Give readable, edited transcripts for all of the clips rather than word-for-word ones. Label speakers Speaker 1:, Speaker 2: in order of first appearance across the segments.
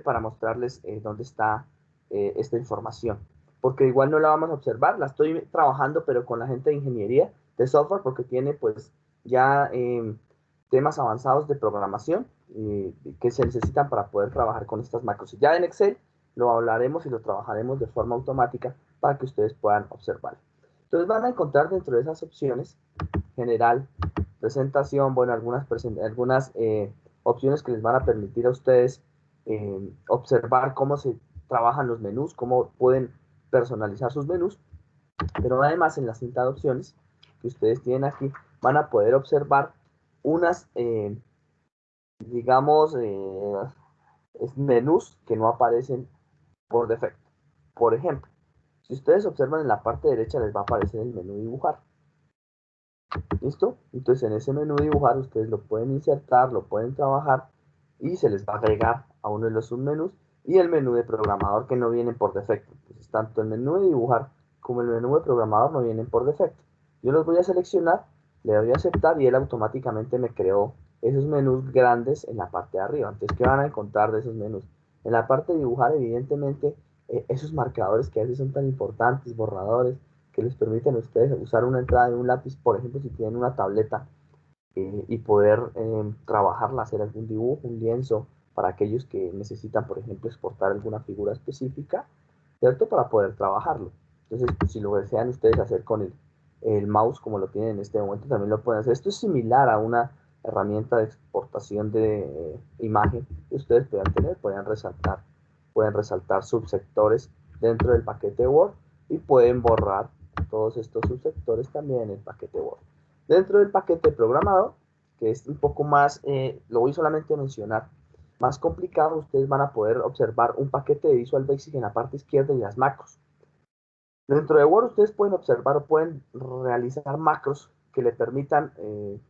Speaker 1: para mostrarles dónde está esta información. Porque igual no la vamos a observar, la estoy trabajando, pero con la gente de ingeniería de software, porque tiene pues ya temas avanzados de programación que se necesitan para poder trabajar con estas macros. Y ya en Excel lo hablaremos y lo trabajaremos de forma automática para que ustedes puedan observar. Entonces van a encontrar dentro de esas opciones, general, presentación, bueno, algunas opciones que les van a permitir a ustedes observar cómo se trabajan los menús, cómo pueden personalizar sus menús, pero además en la cinta de opciones que ustedes tienen aquí, van a poder observar unas, digamos, menús que no aparecen por defecto. Por ejemplo, si ustedes observan en la parte derecha les va a aparecer el menú dibujar. ¿Listo? Entonces en ese menú dibujar ustedes lo pueden insertar, lo pueden trabajar y se les va a agregar a uno de los submenús y el menú de programador que no vienen por defecto. Entonces tanto el menú de dibujar como el menú de programador no vienen por defecto. Yo los voy a seleccionar, le doy a aceptar y él automáticamente me creó esos menús grandes en la parte de arriba. Entonces, ¿qué van a encontrar de esos menús? En la parte de dibujar, evidentemente, esos marcadores que a veces son tan importantes, borradores, que les permiten a ustedes usar una entrada de un lápiz, por ejemplo, si tienen una tableta y poder trabajarla, hacer algún dibujo, un lienzo, para aquellos que necesitan, por ejemplo, exportar alguna figura específica, ¿cierto? Para poder trabajarlo. Entonces, si lo desean ustedes hacer con el mouse, como lo tienen en este momento, también lo pueden hacer. Esto es similar a una herramienta de exportación de imagen que ustedes puedan tener, pueden resaltar subsectores dentro del paquete Word y pueden borrar todos estos subsectores también en el paquete Word. Dentro del paquete programador, que es un poco más, lo voy solamente a mencionar, más complicado, ustedes van a poder observar un paquete de Visual Basic en la parte izquierda y las macros. Dentro de Word ustedes pueden observar o pueden realizar macros que le permitan,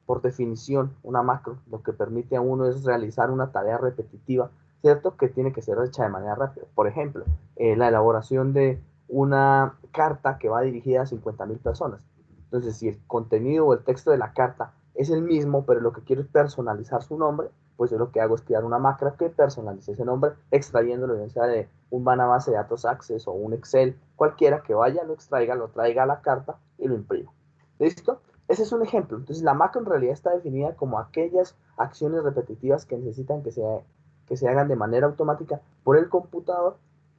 Speaker 1: por definición, una macro, lo que permite a uno es realizar una tarea repetitiva, ¿cierto? Que tiene que ser hecha de manera rápida. Por ejemplo, la elaboración de una carta que va dirigida a 50.000 personas. Entonces, si el contenido o el texto de la carta es el mismo, pero lo que quiero es personalizar su nombre, pues yo lo que hago es crear una macro que personalice ese nombre, extrayéndolo ya sea de una base de datos Access o un Excel, cualquiera que vaya, lo extraiga, lo traiga a la carta y lo imprima. ¿Listo? Ese es un ejemplo. Entonces la macro en realidad está definida como aquellas acciones repetitivas que necesitan que se hagan de manera automática por el computador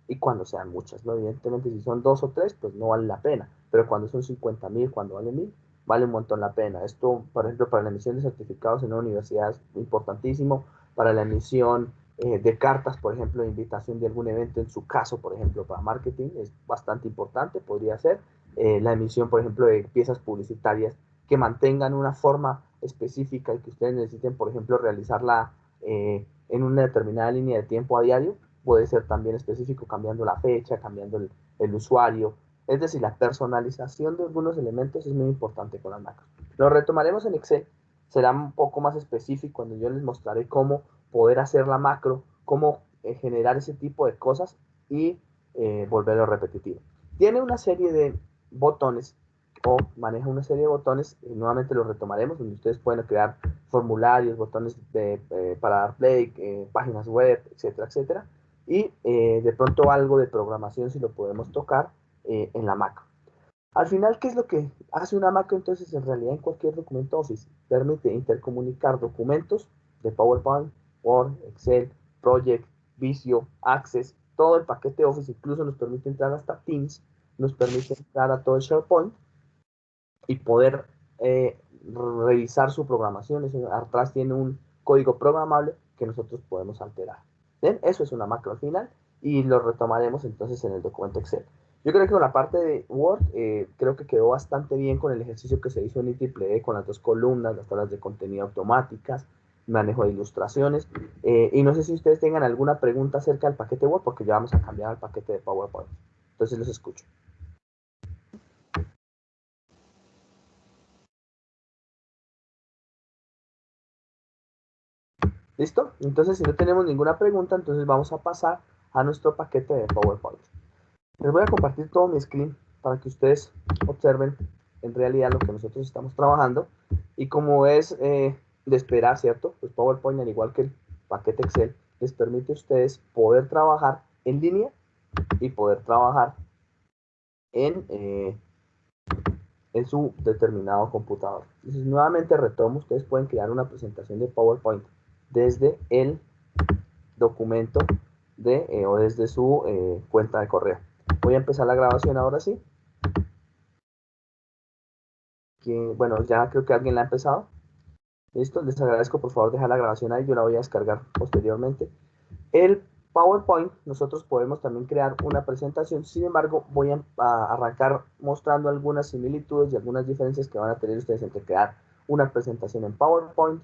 Speaker 1: y cuando sean muchas, ¿no? Evidentemente si son 2 o 3, pues no vale la pena, pero cuando son 50.000, cuando vale 1.000, vale un montón la pena. Esto, por ejemplo, para la emisión de certificados en una universidad es importantísimo, para la emisión de cartas, por ejemplo, de invitación de algún evento, en su caso, por ejemplo, para marketing, es bastante importante, podría ser. La emisión, por ejemplo, de piezas publicitarias que mantengan una forma específica y que ustedes necesiten, por ejemplo, realizarla en una determinada línea de tiempo a diario, puede ser también específico, cambiando la fecha, cambiando el usuario. Es decir, la personalización de algunos elementos es muy importante con las macros. Lo retomaremos en Excel, será un poco más específico cuando yo les mostraré cómo poder hacer la macro, cómo generar ese tipo de cosas y volverlo repetitivo. Tiene una serie de botones o maneja una serie de botones, nuevamente los retomaremos, donde ustedes pueden crear formularios, botones para dar play, páginas web, etcétera, etcétera. Y de pronto algo de programación si lo podemos tocar en la macro. Al final, ¿qué es lo que hace una macro entonces en realidad en cualquier documento Office? Permite intercomunicar documentos de PowerPoint, Word, Excel, Project, Visio, Access, todo el paquete Office, incluso nos permite entrar hasta Teams, nos permite entrar a todo el SharePoint y poder revisar su programación. Eso, atrás tiene un código programable que nosotros podemos alterar. ¿Bien? Eso es una macro al final y lo retomaremos entonces en el documento Excel. Yo creo que con la parte de Word, creo que quedó bastante bien con el ejercicio que se hizo en IEEE con las 2 columnas, las tablas de contenido automáticas, manejo de ilustraciones. Y no sé si ustedes tengan alguna pregunta acerca del paquete Word, porque ya vamos a cambiar al paquete de PowerPoint. Entonces los escucho. ¿Listo? Entonces, si no tenemos ninguna pregunta, entonces vamos a pasar a nuestro paquete de PowerPoint. Les voy a compartir todo mi screen para que ustedes observen en realidad lo que nosotros estamos trabajando. Y como es de esperar, ¿cierto? Pues PowerPoint, al igual que el paquete Excel, les permite a ustedes poder trabajar en línea y poder trabajar en su determinado computador. Entonces, nuevamente retomo, ustedes pueden crear una presentación de PowerPoint desde el documento o desde su cuenta de correo. Voy a empezar la grabación ahora sí. Bueno, ya creo que alguien la ha empezado. Listo, les agradezco, por favor dejar la grabación ahí, yo la voy a descargar posteriormente. El PowerPoint, nosotros podemos también crear una presentación, sin embargo, voy a arrancar mostrando algunas similitudes y algunas diferencias que van a tener ustedes entre crear una presentación en PowerPoint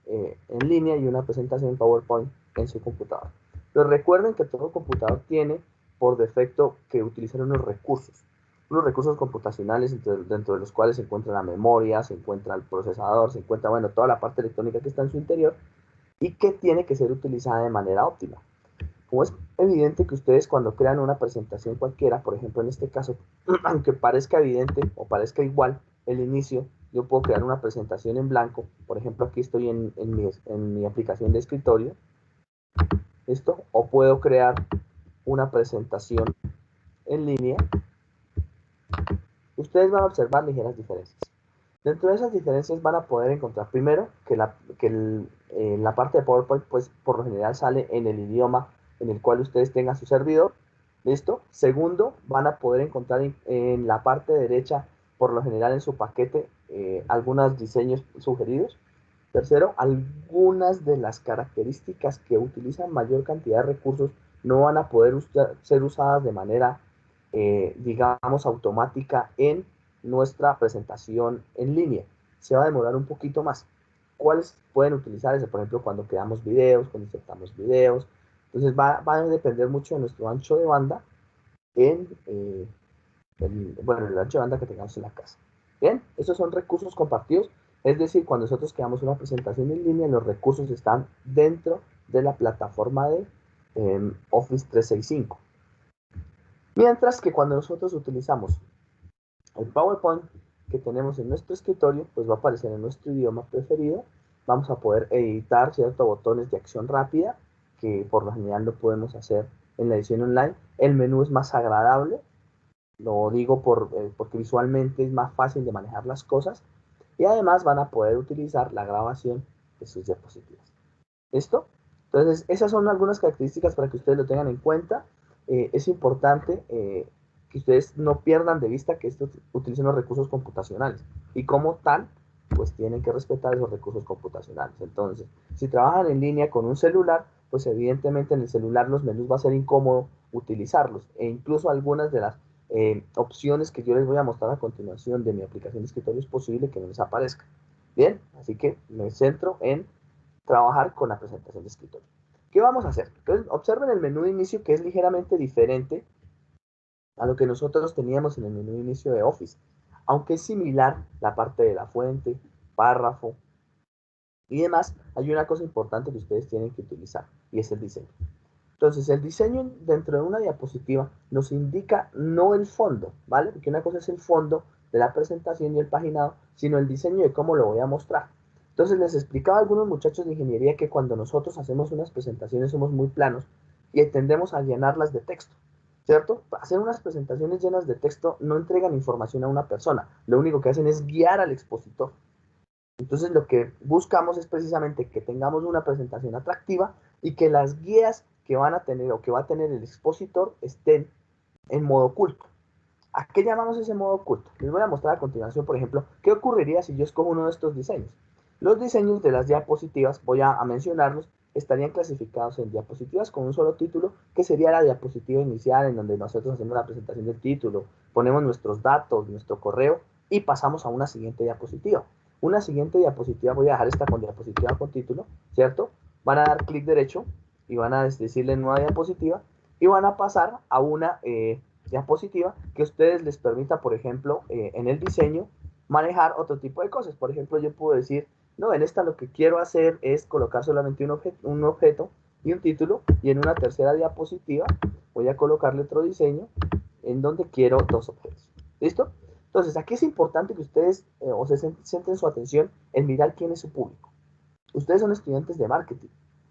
Speaker 1: en línea y una presentación en PowerPoint en su computador. Pero recuerden que todo computador tiene por defecto que utilizar unos recursos computacionales dentro de los cuales se encuentra la memoria, se encuentra el procesador, se encuentra, bueno, toda la parte electrónica que está en su interior y que tiene que ser utilizada de manera óptima. Como es evidente que ustedes cuando crean una presentación cualquiera, por ejemplo en este caso, aunque parezca evidente o parezca igual el inicio, yo puedo crear una presentación en blanco. Por ejemplo, aquí estoy en mi aplicación de escritorio, ¿listo? O puedo crear una presentación en línea. Ustedes van a observar ligeras diferencias. Dentro de esas diferencias van a poder encontrar primero que la parte de PowerPoint pues por lo general sale en el idioma en el cual ustedes tengan su servidor. ¿Listo? Segundo, van a poder encontrar en la parte derecha, por lo general en su paquete, algunos diseños sugeridos. Tercero, algunas de las características que utilizan mayor cantidad de recursos no van a poder ser usadas de manera, digamos, automática en nuestra presentación en línea. Se va a demorar un poquito más. ¿Cuáles pueden utilizar? Por ejemplo, cuando creamos videos, cuando insertamos videos. Entonces va a depender mucho de nuestro ancho de banda bueno, el ancho de banda que tengamos en la casa. Bien, esos son recursos compartidos, es decir, cuando nosotros creamos una presentación en línea, los recursos están dentro de la plataforma de Office 365. Mientras que cuando nosotros utilizamos el PowerPoint que tenemos en nuestro escritorio, pues va a aparecer en nuestro idioma preferido. Vamos a poder editar ciertos botones de acción rápida, que por lo general lo podemos hacer en la edición online. El menú es más agradable, lo digo porque visualmente es más fácil de manejar las cosas. Y además van a poder utilizar la grabación de sus diapositivas. ¿Listo? Entonces, esas son algunas características para que ustedes lo tengan en cuenta. Es importante que ustedes no pierdan de vista que estos utilizan los recursos computacionales. Y como tal, pues tienen que respetar esos recursos computacionales. Entonces, si trabajan en línea con un celular, pues evidentemente en el celular los menús va a ser incómodo utilizarlos. E incluso algunas de las opciones que yo les voy a mostrar a continuación de mi aplicación de escritorio es posible que no les aparezca. Bien, así que me centro en trabajar con la presentación de escritorio. ¿Qué vamos a hacer? Entonces, observen el menú de inicio que es ligeramente diferente a lo que nosotros teníamos en el menú de inicio de Office. Aunque es similar la parte de la fuente, párrafo y demás, hay una cosa importante que ustedes tienen que utilizar y es el diseño. Entonces, el diseño dentro de una diapositiva nos indica no el fondo, ¿vale? Porque una cosa es el fondo de la presentación y el paginado, sino el diseño de cómo lo voy a mostrar. Entonces, les explicaba a algunos muchachos de ingeniería que cuando nosotros hacemos unas presentaciones somos muy planos y tendemos a llenarlas de texto, ¿cierto? Hacer unas presentaciones llenas de texto no entregan información a una persona, lo único que hacen es guiar al expositor. Entonces lo que buscamos es precisamente que tengamos una presentación atractiva y que las guías que van a tener o que va a tener el expositor estén en modo oculto. ¿A qué llamamos ese modo oculto? Les voy a mostrar a continuación, por ejemplo, qué ocurriría si yo escojo uno de estos diseños. Los diseños de las diapositivas, voy a mencionarlos, estarían clasificados en diapositivas con un solo título, que sería la diapositiva inicial en donde nosotros hacemos la presentación del título, ponemos nuestros datos, nuestro correo y pasamos a una siguiente diapositiva. Una siguiente diapositiva, voy a dejar esta con diapositiva con título, ¿cierto? Van a dar clic derecho y van a decirle nueva diapositiva y van a pasar a una diapositiva que a ustedes les permita, por ejemplo, en el diseño, manejar otro tipo de cosas. Por ejemplo, yo puedo decir, no, en esta lo que quiero hacer es colocar solamente un objeto y un título, y en una tercera diapositiva voy a colocarle otro diseño en donde quiero dos objetos. ¿Listo? Entonces, aquí es importante que ustedes se centren su atención en mirar quién es su público. Ustedes son estudiantes de marketing,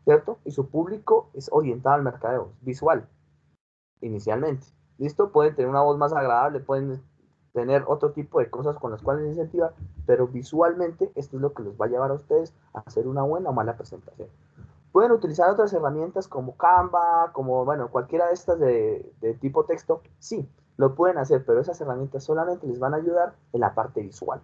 Speaker 1: ¿cierto? Y su público es orientado al mercadeo, visual, inicialmente. ¿Listo? Pueden tener una voz más agradable, pueden tener otro tipo de cosas con las cuales se incentivan, pero visualmente esto es lo que los va a llevar a ustedes a hacer una buena o mala presentación. Pueden utilizar otras herramientas como Canva, como, bueno, cualquiera de estas de tipo texto. Sí, lo pueden hacer, pero esas herramientas solamente les van a ayudar en la parte visual.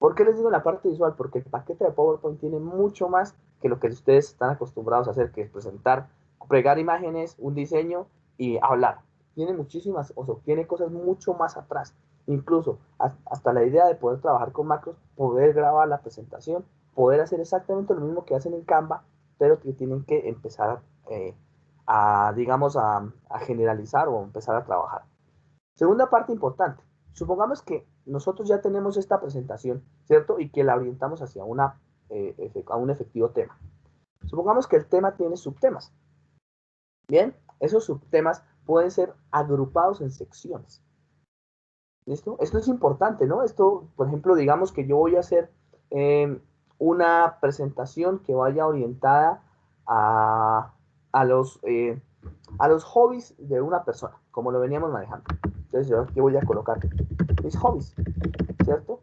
Speaker 1: ¿Por qué les digo en la parte visual? Porque el paquete de PowerPoint tiene mucho más que lo que ustedes están acostumbrados a hacer, que es presentar, pegar imágenes, un diseño y hablar. Tiene muchísimas, o sea, tiene cosas mucho más atrás. Incluso hasta la idea de poder trabajar con macros, poder grabar la presentación, poder hacer exactamente lo mismo que hacen en Canva, pero que tienen que empezar digamos, a generalizar o empezar a trabajar. Segunda parte importante. Supongamos que nosotros ya tenemos esta presentación, ¿cierto? Y que la orientamos hacia a un efectivo tema. Supongamos que el tema tiene subtemas. Bien, esos subtemas pueden ser agrupados en secciones. ¿Listo? Esto es importante, ¿no? Esto, por ejemplo, digamos que yo voy a hacer una presentación que vaya orientada a, a a los hobbies de una persona, como lo veníamos manejando. Entonces yo aquí voy a colocar mis hobbies, ¿cierto?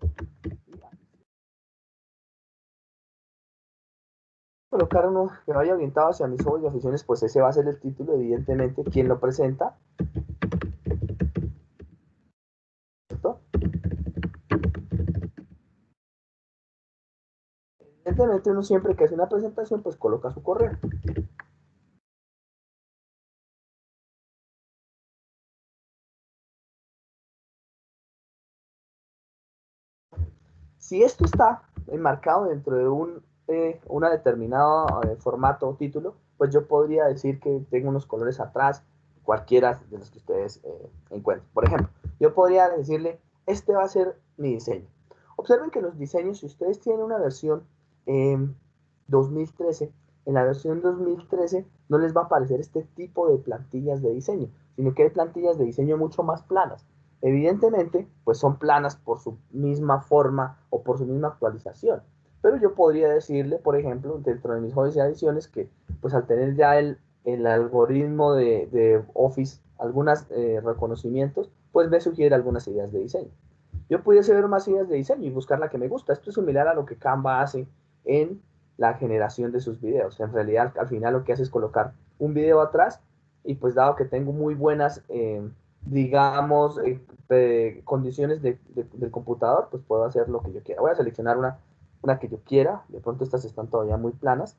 Speaker 1: Colocar uno que vaya orientado hacia mis hobbies y aficiones, pues ese va a ser el título, evidentemente, quien lo presenta, ¿cierto? Evidentemente uno siempre que hace una presentación, pues coloca su correo. Si esto está enmarcado dentro de una determinado formato o título, pues yo podría decir que tengo unos colores atrás, cualquiera de los que ustedes encuentren. Por ejemplo, yo podría decirle, este va a ser mi diseño. Observen que los diseños, si ustedes tienen una versión 2013, en la versión 2013 no les va a aparecer este tipo de plantillas de diseño, sino que hay plantillas de diseño mucho más planas. Evidentemente, pues son planas por su misma forma o por su misma actualización. Pero yo podría decirle, por ejemplo, dentro de mis hobbies y adiciones, que pues al tener ya el algoritmo de Office algunos reconocimientos, pues me sugiere algunas ideas de diseño. Yo pudiese ver más ideas de diseño y buscar la que me gusta. Esto es similar a lo que Canva hace en la generación de sus videos. En realidad, al final lo que hace es colocar un video atrás y pues dado que tengo muy buenas, digamos, condiciones del computador, pues puedo hacer lo que yo quiera. Voy a seleccionar una que yo quiera. De pronto estas están todavía muy planas.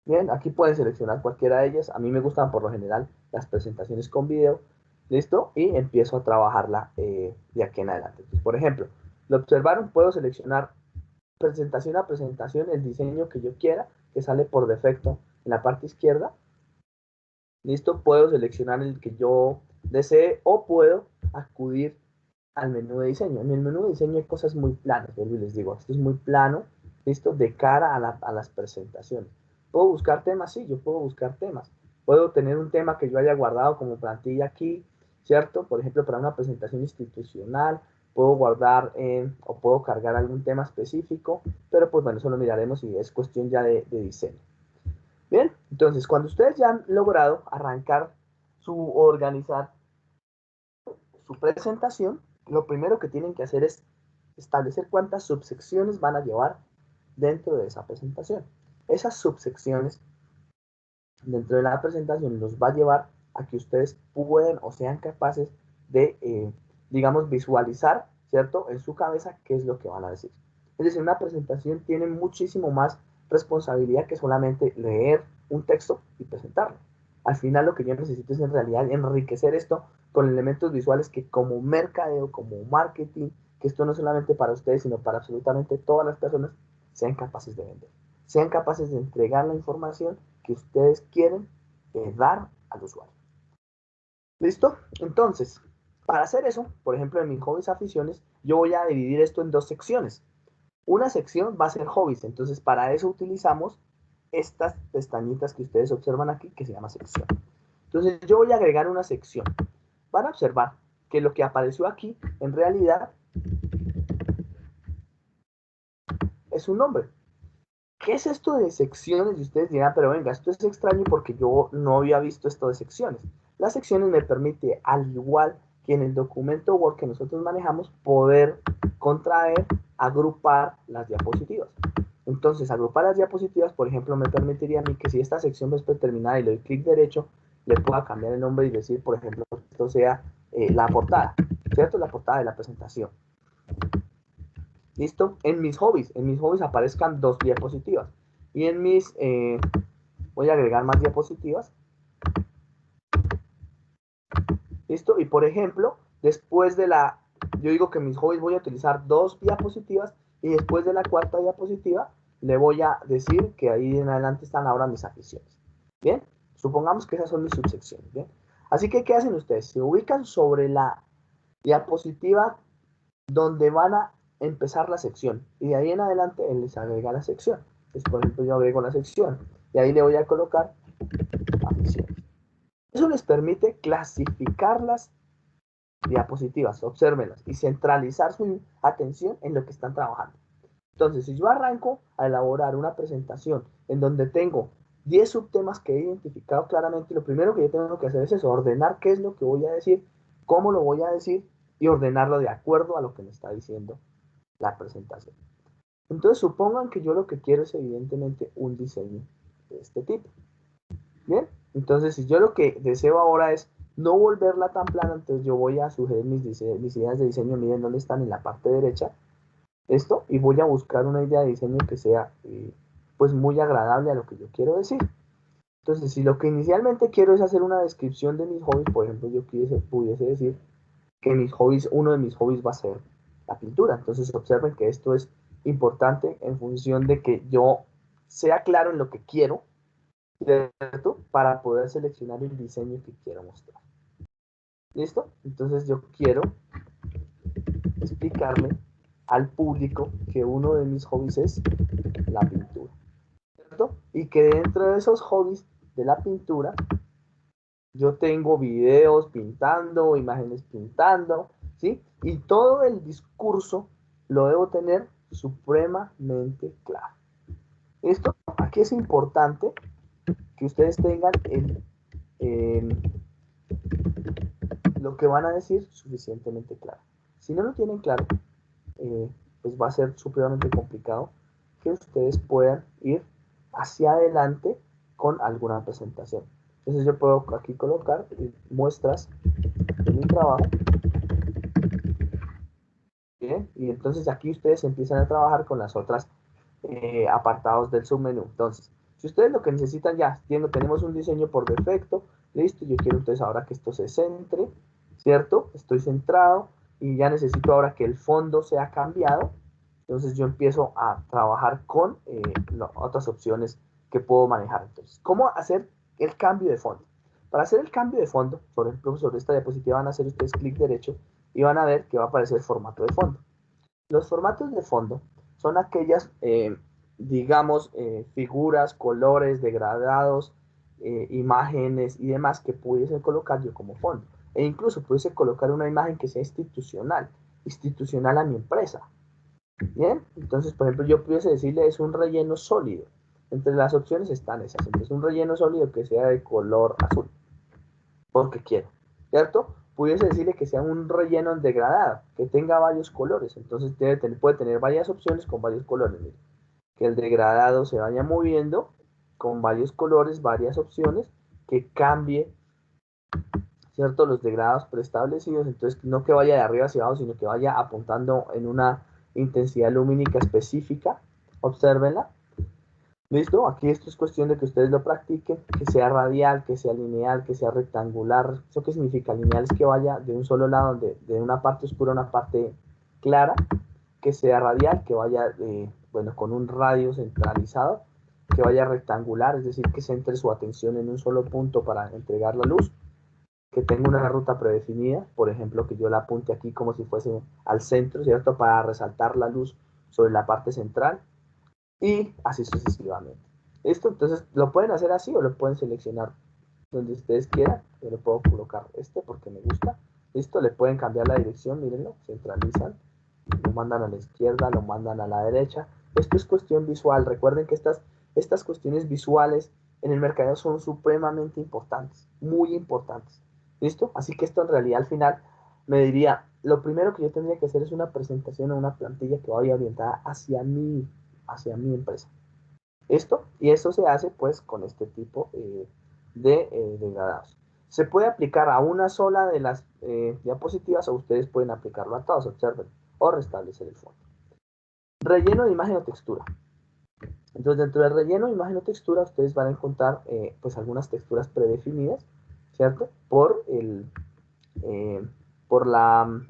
Speaker 1: Bien, aquí pueden seleccionar cualquiera de ellas. A mí me gustan por lo general las presentaciones con video. ¿Listo? Y empiezo a trabajarla de aquí en adelante. Entonces, por ejemplo, lo observaron, puedo seleccionar presentación a presentación el diseño que yo quiera, que sale por defecto en la parte izquierda. ¿Listo? Puedo seleccionar el que yo desee o puedo acudir al menú de diseño. En el menú de diseño hay cosas muy planas, vuelvo y les digo, esto es muy plano, listo, de cara a las presentaciones. ¿Puedo buscar temas? Sí, yo puedo buscar temas. Puedo tener un tema que yo haya guardado como plantilla aquí, ¿cierto? Por ejemplo, para una presentación institucional, puedo guardar o puedo cargar algún tema específico, pero pues bueno, eso lo miraremos y es cuestión ya de diseño. Bien, entonces cuando ustedes ya han logrado arrancar organizar su presentación, lo primero que tienen que hacer es establecer cuántas subsecciones van a llevar dentro de esa presentación. Esas subsecciones dentro de la presentación los va a llevar a que ustedes puedan o sean capaces de, digamos, visualizar, ¿cierto? En su cabeza qué es lo que van a decir. Es decir, una presentación tiene muchísimo más responsabilidad que solamente leer un texto y presentarlo. Al final lo que yo necesito es en realidad enriquecer esto con elementos visuales que como mercadeo, como marketing, que esto no es solamente para ustedes, sino para absolutamente todas las personas, sean capaces de vender. Sean capaces de entregar la información que ustedes quieren dar al usuario. ¿Listo? Entonces, para hacer eso, por ejemplo, en mis hobbies aficiones, yo voy a dividir esto en dos secciones. Una sección va a ser hobbies, entonces para eso utilizamos estas pestañitas que ustedes observan aquí, que se llama sección. Entonces yo voy a agregar una sección. Van a observar que lo que apareció aquí, en realidad, es un nombre. ¿qué es esto de secciones? Y ustedes dirán, pero venga, esto es extraño porque yo no había visto esto de secciones. Las secciones me permite, al igual que en el documento Word que nosotros manejamos, poder contraer, agrupar las diapositivas. Entonces, agrupar las diapositivas, por ejemplo, me permitiría a mí que si esta sección es determinada y le doy clic derecho, le pueda cambiar el nombre y decir, por ejemplo, que esto sea la portada, ¿cierto? La portada de la presentación. ¿Listo? En mis hobbies aparezcan 2 diapositivas. Y en mis, voy a agregar más diapositivas. ¿Listo? Y por ejemplo, después de yo digo que en mis hobbies voy a utilizar 2 diapositivas y después de la 4ª diapositiva le voy a decir que ahí en adelante están ahora mis aficiones. ¿Bien? Supongamos que esas son mis subsecciones. ¿Bien? Así que, ¿qué hacen ustedes? Se ubican sobre la diapositiva donde van a empezar la sección y de ahí en adelante él les agrega la sección. Entonces, por ejemplo, yo agrego la sección y ahí le voy a colocar aficiones. Eso les permite clasificar las diapositivas, obsérvenlas y centralizar su atención en lo que están trabajando. Entonces, si yo arranco a elaborar una presentación en donde tengo 10 subtemas que he identificado claramente, lo primero que yo tengo que hacer es eso, ordenar qué es lo que voy a decir, cómo lo voy a decir y ordenarlo de acuerdo a lo que me está diciendo la presentación. Entonces, supongan que yo lo que quiero es evidentemente un diseño de este tipo. Bien, entonces si yo lo que deseo ahora es no volverla tan plana, entonces yo voy a sugerir mis ideas de diseño, miren dónde están en la parte derecha, esto, y voy a buscar una idea de diseño que sea pues muy agradable a lo que yo quiero decir. Entonces, si lo que inicialmente quiero es hacer una descripción de mis hobbies, por ejemplo, yo pudiese decir que uno de mis hobbies va a ser la pintura. Entonces, observen que esto es importante en función de que yo sea claro en lo que quiero, ¿cierto? Para poder seleccionar el diseño que quiero mostrar. ¿Listo? Entonces yo quiero explicarle al público que uno de mis hobbies es la pintura, ¿cierto? Y que dentro de esos hobbies de la pintura, yo tengo videos pintando, imágenes pintando, ¿sí? Y todo el discurso lo debo tener supremamente claro. Esto, aquí es importante que ustedes tengan lo que van a decir suficientemente claro. Si no lo tienen claro, pues va a ser supremamente complicado que ustedes puedan ir hacia adelante con alguna presentación. Entonces yo puedo aquí colocar muestras de mi trabajo. Bien, y entonces aquí ustedes empiezan a trabajar con las otras apartados del submenú. Entonces, si ustedes lo que necesitan ya, tenemos un diseño por defecto, listo, yo quiero entonces ahora que esto se centre, ¿cierto? Estoy centrado y ya necesito ahora que el fondo sea cambiado. Entonces yo empiezo a trabajar con otras opciones que puedo manejar. Entonces, ¿cómo hacer el cambio de fondo? Para hacer el cambio de fondo, por ejemplo, sobre esta diapositiva van a hacer ustedes clic derecho y van a ver que va a aparecer formato de fondo. Los formatos de fondo son aquellas, digamos, figuras, colores, degradados, imágenes y demás que pudiese colocar yo como fondo. E incluso pudiese colocar una imagen que sea institucional a mi empresa. Bien, entonces, por ejemplo, yo pudiese decirle es un relleno sólido. Entre las opciones están esas. Entonces, un relleno sólido que sea de color azul, porque quiero, ¿cierto? Pudiese decirle que sea un relleno degradado, que tenga varios colores. Entonces, puede tener varias opciones con varios colores. Mire. Que el degradado se vaya moviendo con varios colores, varias opciones, que cambie, ¿cierto? Los degradados preestablecidos. Entonces, no que vaya de arriba hacia abajo, sino que vaya apuntando en una intensidad lumínica específica. Obsérvenla. ¿Listo? Aquí esto es cuestión de que ustedes lo practiquen, que sea radial, que sea lineal, que sea rectangular. ¿Eso qué significa? Lineal es que vaya de un solo lado, de una parte oscura a una parte clara, que sea radial, que vaya, bueno, con un radio centralizado, que vaya rectangular, es decir, que centre su atención en un solo punto para entregar la luz, que tenga una ruta predefinida, por ejemplo, que yo la apunte aquí como si fuese al centro, ¿cierto? Para resaltar la luz sobre la parte central y así sucesivamente. ¿Listo? Entonces lo pueden hacer así o lo pueden seleccionar donde ustedes quieran. Yo le puedo colocar este porque me gusta. ¿Listo? Le pueden cambiar la dirección, mírenlo, centralizan, lo mandan a la izquierda, lo mandan a la derecha. Esto es cuestión visual. Recuerden que estas cuestiones visuales en el mercadeo son supremamente importantes, muy importantes. ¿Listo? Así que esto en realidad al final me diría, lo primero que yo tendría que hacer es una presentación o una plantilla que vaya orientada hacia mi empresa. Esto, y eso se hace pues con este tipo de degradados. Se puede aplicar a una sola de las diapositivas o ustedes pueden aplicarlo a todas, observen, o restablecer el fondo. Relleno de imagen o textura. Entonces, dentro del relleno de imagen o textura, ustedes van a encontrar pues algunas texturas predefinidas, ¿cierto? Eh, por la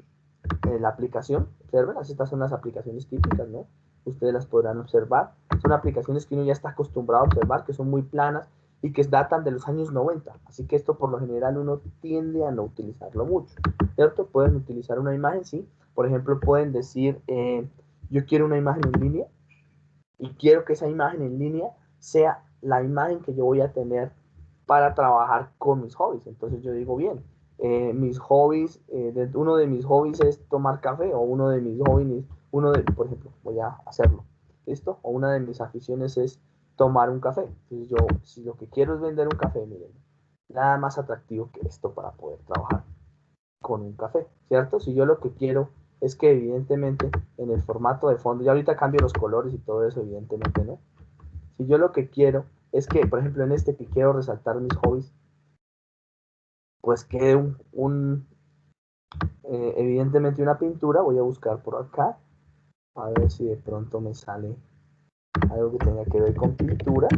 Speaker 1: aplicación, observen, estas son las aplicaciones típicas, ¿no? Ustedes las podrán observar. Son aplicaciones que uno ya está acostumbrado a observar, que son muy planas y que datan de los años 90. Así que esto por lo general uno tiende a no utilizarlo mucho, ¿cierto? Pueden utilizar una imagen, sí. Por ejemplo, pueden decir, yo quiero una imagen en línea y quiero que esa imagen en línea sea la imagen que yo voy a tener para trabajar con mis hobbies. Entonces yo digo, bien, mis hobbies, uno de mis hobbies es tomar café, o uno de mis hobbies, por ejemplo, voy a hacerlo, ¿listo? O una de mis aficiones es tomar un café. Entonces yo, si lo que quiero es vender un café, miren, nada más atractivo que esto para poder trabajar con un café, ¿cierto? Si yo lo que quiero es que evidentemente en el formato de fondo, ya ahorita cambio los colores y todo eso, evidentemente, ¿no? Si yo lo que quiero es que, por ejemplo, en este que quiero resaltar mis hobbies, pues quede evidentemente una pintura, voy a buscar por acá, a ver si de pronto me sale algo que tenga que ver con pintura,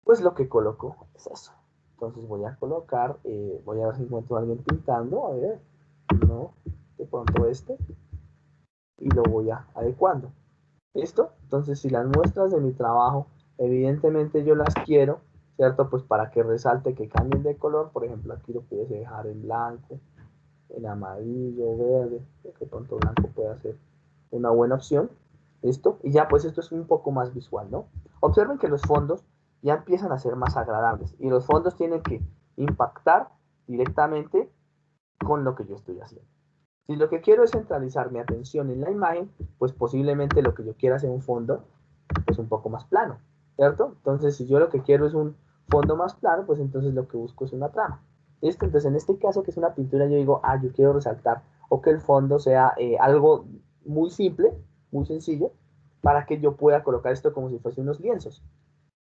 Speaker 1: pues lo que coloco es eso. Entonces voy a colocar, voy a ver si encuentro a alguien pintando, a ver, no, de pronto este, y lo voy a adecuando. ¿Listo? Entonces, si las muestras de mi trabajo, evidentemente yo las quiero, ¿cierto? Pues para que resalte, que cambien de color, por ejemplo, aquí lo puedes dejar en blanco, en amarillo, verde, que pronto blanco puede ser una buena opción. ¿Listo? Y ya pues esto es un poco más visual, ¿no? Observen que los fondos ya empiezan a ser más agradables y los fondos tienen que impactar directamente con lo que yo estoy haciendo. Si lo que quiero es centralizar mi atención en la imagen, pues posiblemente lo que yo quiera sea un fondo pues un poco más plano, ¿cierto? Entonces, si yo lo que quiero es un fondo más plano, pues entonces lo que busco es una trama. ¿Listo? Entonces, en este caso, que es una pintura, yo digo, yo quiero resaltar o que el fondo sea algo muy simple, muy sencillo, para que yo pueda colocar esto como si fuese unos lienzos.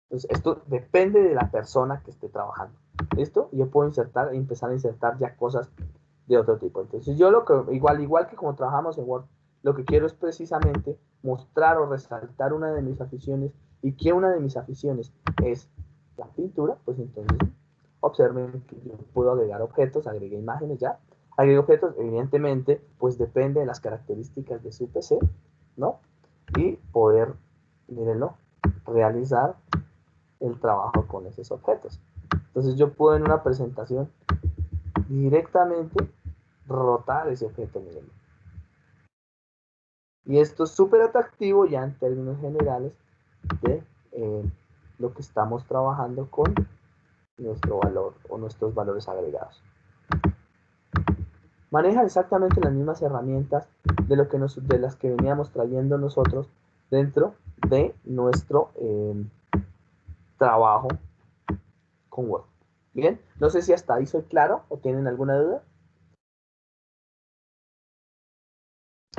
Speaker 1: Entonces, esto depende de la persona que esté trabajando. ¿Listo? Yo puedo empezar a insertar ya cosas de otro tipo. Entonces, yo lo que, igual que como trabajamos en Word, lo que quiero es precisamente mostrar o resaltar una de mis aficiones, y que una de mis aficiones es la pintura, pues entonces observen que yo puedo agregar objetos, agregué imágenes ya, agregué objetos, evidentemente, pues depende de las características de su PC, ¿no? Y poder, mírenlo, realizar el trabajo con esos objetos. Entonces yo puedo en una presentación directamente rotar ese objeto, miren. Y esto es súper atractivo ya en términos generales de lo que estamos trabajando con nuestro valor o nuestros valores agregados. Manejan exactamente las mismas herramientas de las que veníamos trayendo nosotros dentro de nuestro trabajo con Word. Bien, no sé si hasta ahí soy claro o tienen alguna duda.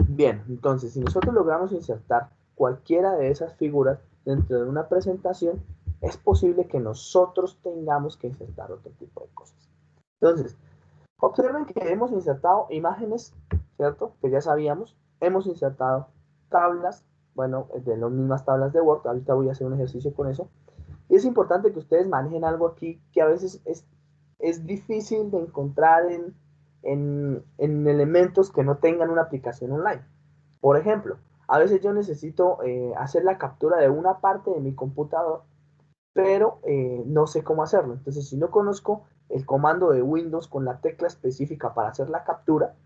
Speaker 1: Bien, entonces si nosotros logramos insertar cualquiera de esas figuras dentro de una presentación, es posible que nosotros tengamos que insertar otro tipo de cosas. Entonces, observen que hemos insertado imágenes, ¿cierto? Que ya sabíamos. Hemos insertado tablas, bueno, de las mismas tablas de Word. Ahorita voy a hacer un ejercicio con eso. Y es importante que ustedes manejen algo aquí que a veces es difícil de encontrar en elementos que no tengan una aplicación online. Por ejemplo, a veces yo necesito hacer la captura de una parte de mi computador, pero no sé cómo hacerlo. Entonces, si no conozco el comando de Windows con la tecla específica para hacer la captura,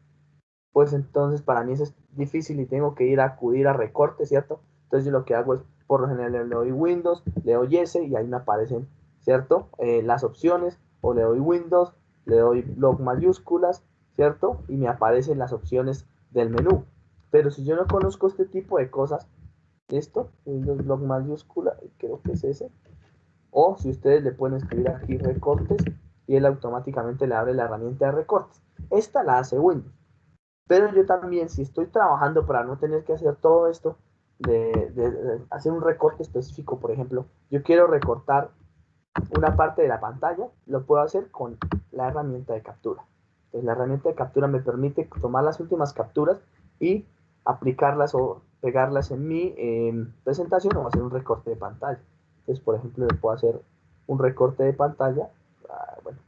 Speaker 1: pues entonces para mí eso es difícil y tengo que ir a acudir a recortes, ¿cierto? Entonces yo lo que hago es, por lo general le doy Windows, le doy S y ahí me aparecen, ¿cierto? Las opciones, o le doy Windows, le doy bloc mayúsculas, ¿cierto? Y me aparecen las opciones del menú. Pero si yo no conozco este tipo de cosas, ¿Listo? Windows Block mayúscula, creo que es ese. O si ustedes le pueden escribir aquí recortes y él automáticamente le abre la herramienta de recortes. Esta la hace Windows. Pero yo también, si estoy trabajando para no tener que hacer todo esto, de hacer un recorte específico, por ejemplo, yo quiero recortar una parte de la pantalla, lo puedo hacer con la herramienta de captura. Entonces, la herramienta de captura me permite tomar las últimas capturas y aplicarlas o pegarlas en mi presentación o hacer un recorte de pantalla. Entonces, por ejemplo, le puedo hacer un recorte de pantalla. Bueno,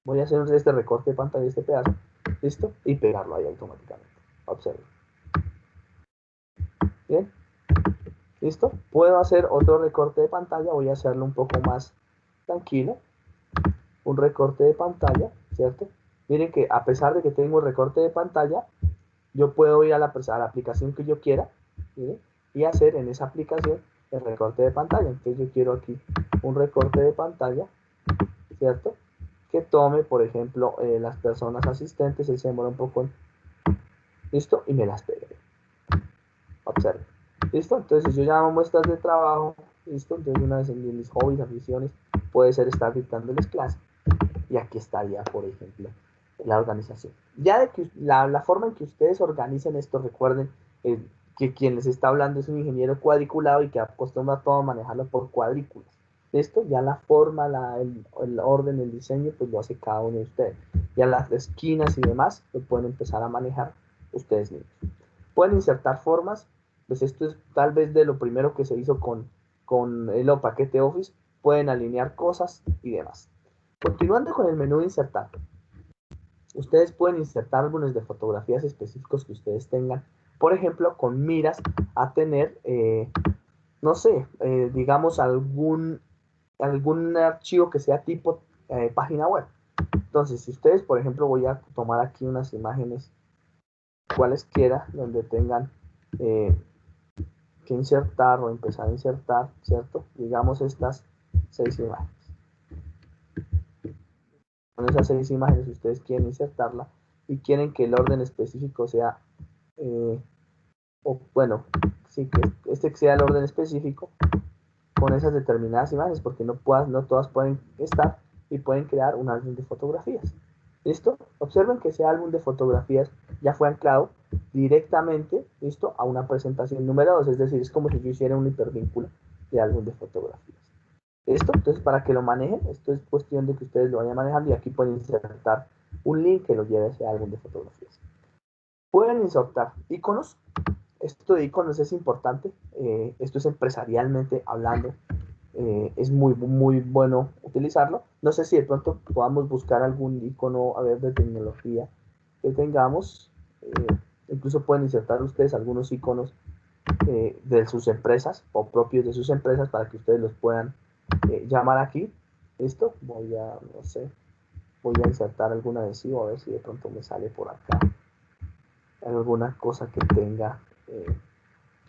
Speaker 1: voy a hacer este recorte de pantalla, este pedazo, listo, y pegarlo ahí automáticamente. Observen. Bien, listo. Puedo hacer otro recorte de pantalla, voy a hacerlo un poco más tranquilo. Un recorte de pantalla, ¿cierto? Miren que a pesar de que tengo el recorte de pantalla, yo puedo ir a la aplicación que yo quiera, ¿sí? Y hacer en esa aplicación el recorte de pantalla. Entonces yo quiero aquí un recorte de pantalla, ¿cierto? Que tome, por ejemplo, las personas asistentes, él se demora un poco, ¿listo? Y me las pegue. Observe. ¿Listo? Entonces yo llamo muestras de trabajo, ¿listo? Entonces una vez en mis hobbies, aficiones, puede ser estar dictándoles clases. Y aquí estaría, por ejemplo, la organización. Ya de que la forma en que ustedes organicen esto, recuerden que quien les está hablando es un ingeniero cuadriculado y que acostumbra todo a manejarlo por cuadrículas. Esto ya la forma, el orden, el diseño, pues lo hace cada uno de ustedes. Ya las esquinas y demás lo pueden empezar a manejar ustedes mismos. Pueden insertar formas, pues esto es tal vez de lo primero que se hizo con el paquete Office. Pueden alinear cosas y demás. Continuando con el menú de insertar, ustedes pueden insertar álbumes de fotografías específicos que ustedes tengan, por ejemplo, con miras a tener, no sé, digamos algún archivo que sea tipo página web. Entonces, si ustedes, por ejemplo, voy a tomar aquí unas imágenes cualesquiera, donde tengan que insertar o empezar a insertar, ¿cierto? Digamos estas 6 imágenes. Con esas 6 imágenes ustedes quieren insertarla y quieren que el orden específico sea, o bueno, sí, que este sea el orden específico con esas determinadas imágenes, porque no todas pueden estar y pueden crear un álbum de fotografías. ¿Listo? Observen que ese álbum de fotografías ya fue anclado directamente, ¿listo? A una presentación número 2, es decir, es como si yo hiciera un hipervínculo de álbum de fotografías. ¿Listo? Entonces, para que lo manejen, esto es cuestión de que ustedes lo vayan manejando y aquí pueden insertar un link que lo lleve a ese álbum de fotografías. Pueden insertar iconos. Esto de iconos es importante. Esto es empresarialmente hablando. Es muy bueno utilizarlo. No sé si de pronto podamos buscar algún icono, a ver, de tecnología que tengamos. Incluso pueden insertar ustedes algunos iconos de sus empresas o propios de sus empresas para que ustedes los puedan llamar aquí. ¿Listo? No sé, voy a insertar algún adhesivo a ver si de pronto me sale por acá alguna cosa que tenga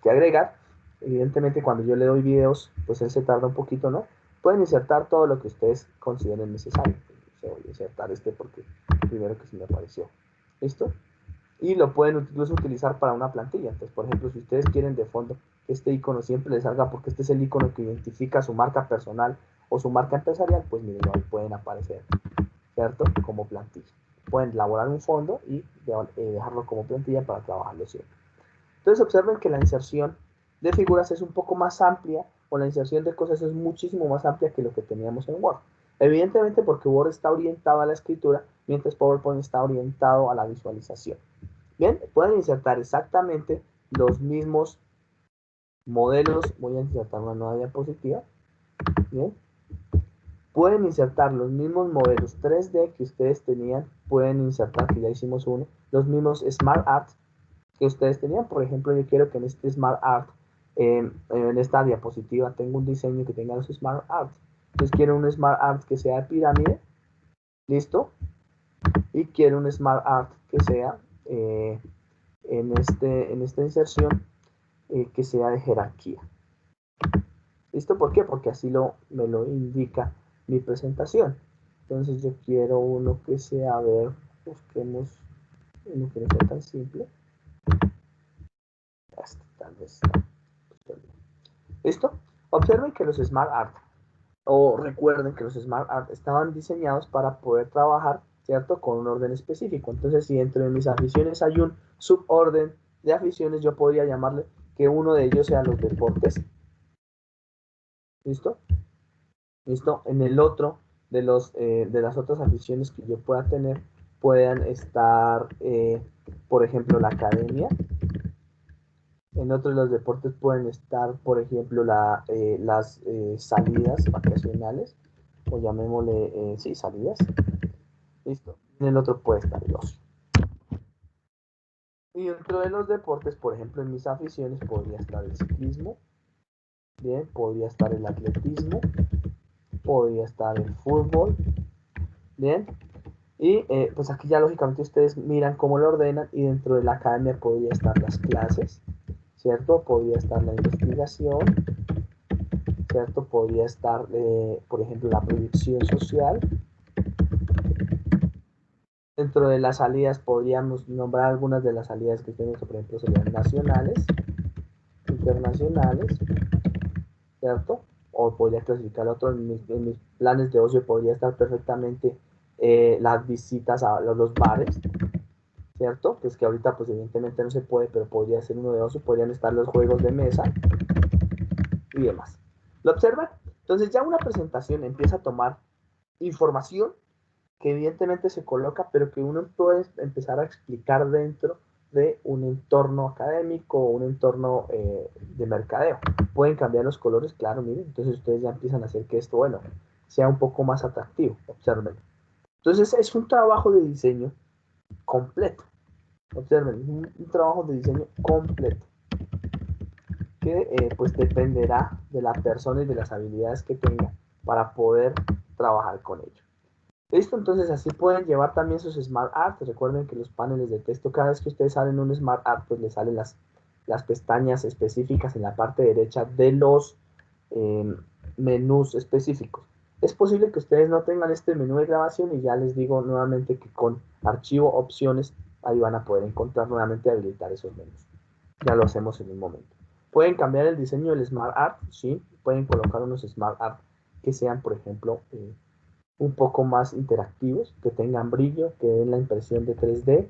Speaker 1: que agregar. Evidentemente cuando yo le doy videos, pues él se tarda un poquito, ¿no? Pueden insertar todo lo que ustedes consideren necesario. Yo voy a insertar este porque primero que se me apareció. ¿Listo? Y lo pueden incluso utilizar para una plantilla. Entonces, por ejemplo, si ustedes quieren de fondo que este icono siempre les salga porque este es el icono que identifica su marca personal o su marca empresarial, pues miren, ahí pueden aparecer, ¿cierto? Como plantilla. Pueden elaborar un fondo y dejarlo como plantilla para trabajarlo siempre. Entonces observen que la inserción de figuras es un poco más amplia o la inserción de cosas es muchísimo más amplia que lo que teníamos en Word. Evidentemente porque Word está orientado a la escritura, mientras PowerPoint está orientado a la visualización. Bien, pueden insertar exactamente los mismos modelos. Voy a insertar una nueva diapositiva. Bien. Pueden insertar los mismos modelos 3D que ustedes tenían. Pueden insertar, que ya hicimos uno, los mismos Smart Art que ustedes tenían. Por ejemplo, yo quiero que en este Smart Art, en esta diapositiva, tenga un diseño que tenga los Smart Art. Entonces quiero un Smart Art que sea de pirámide. ¿Listo? Y quiero un Smart Art que sea en esta inserción que sea de jerarquía. ¿Listo? ¿Por qué? Porque así me lo indica mi presentación. Entonces yo quiero uno que sea, a ver, busquemos uno que no sea tan simple. Este, tal vez. ¿Listo? Observen que los Smart Art, o recuerden que los Smart Art estaban diseñados para poder trabajar, ¿cierto? Con un orden específico. Entonces, si dentro de mis aficiones hay un suborden de aficiones, yo podría llamarle que uno de ellos sea los deportes. ¿Listo? ¿Listo? En el otro de las otras aficiones que yo pueda tener, puedan estar, por ejemplo, la academia. En otros de los deportes pueden estar, por ejemplo, las salidas vacacionales, o llamémosle, sí, salidas. Listo. En el otro puede estar el ocio. Y dentro de los deportes, por ejemplo, en mis aficiones podría estar el ciclismo, bien, podría estar el atletismo, podría estar el fútbol, bien. Y pues aquí ya lógicamente ustedes miran cómo lo ordenan y dentro de la academia podría estar las clases, ¿cierto? Podría estar la investigación, ¿cierto? Podría estar, por ejemplo, la proyección social. Dentro de las salidas podríamos nombrar algunas de las salidas que tenemos, por ejemplo, serían nacionales, internacionales, ¿cierto? O podría clasificar otro, en mis planes de ocio podría estar perfectamente las visitas a los bares, ¿cierto? Que es que ahorita pues evidentemente no se puede, pero podría ser uno de ocio, podrían estar los juegos de mesa y demás. ¿Lo observan? Entonces ya una presentación empieza a tomar información que evidentemente se coloca, pero que uno puede empezar a explicar dentro de un entorno académico o un entorno de mercadeo. Pueden cambiar los colores, claro, miren, entonces ustedes ya empiezan a hacer que esto, bueno, sea un poco más atractivo, observen. Entonces es un trabajo de diseño completo, observen, un trabajo de diseño completo, que pues dependerá de la persona y de las habilidades que tenga para poder trabajar con ello. Listo, entonces así pueden llevar también sus Smart Art. Recuerden que los paneles de texto, cada vez que ustedes salen un Smart Art, pues les salen las pestañas específicas en la parte derecha de los eh, menús específicos. Es posible que ustedes no tengan este menú de grabación y ya les digo nuevamente que con archivo opciones ahí van a poder encontrar nuevamente habilitar esos menús. Ya lo hacemos en un momento. Pueden cambiar el diseño del Smart Art, sí, pueden colocar unos Smart Art que sean, por ejemplo, un poco más interactivos, que tengan brillo, que den la impresión de 3D,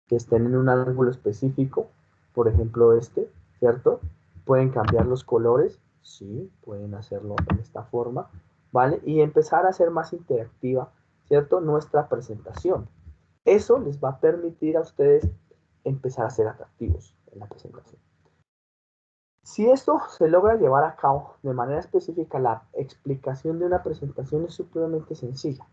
Speaker 1: que estén en un ángulo específico, por ejemplo este, ¿cierto? Pueden cambiar los colores, sí, pueden hacerlo en esta forma, ¿vale? Y empezar a hacer más interactiva, ¿cierto? Nuestra presentación. Eso les va a permitir a ustedes empezar a ser atractivos en la presentación. Si esto se logra llevar a cabo de manera específica, la explicación de una presentación es supremamente sencilla,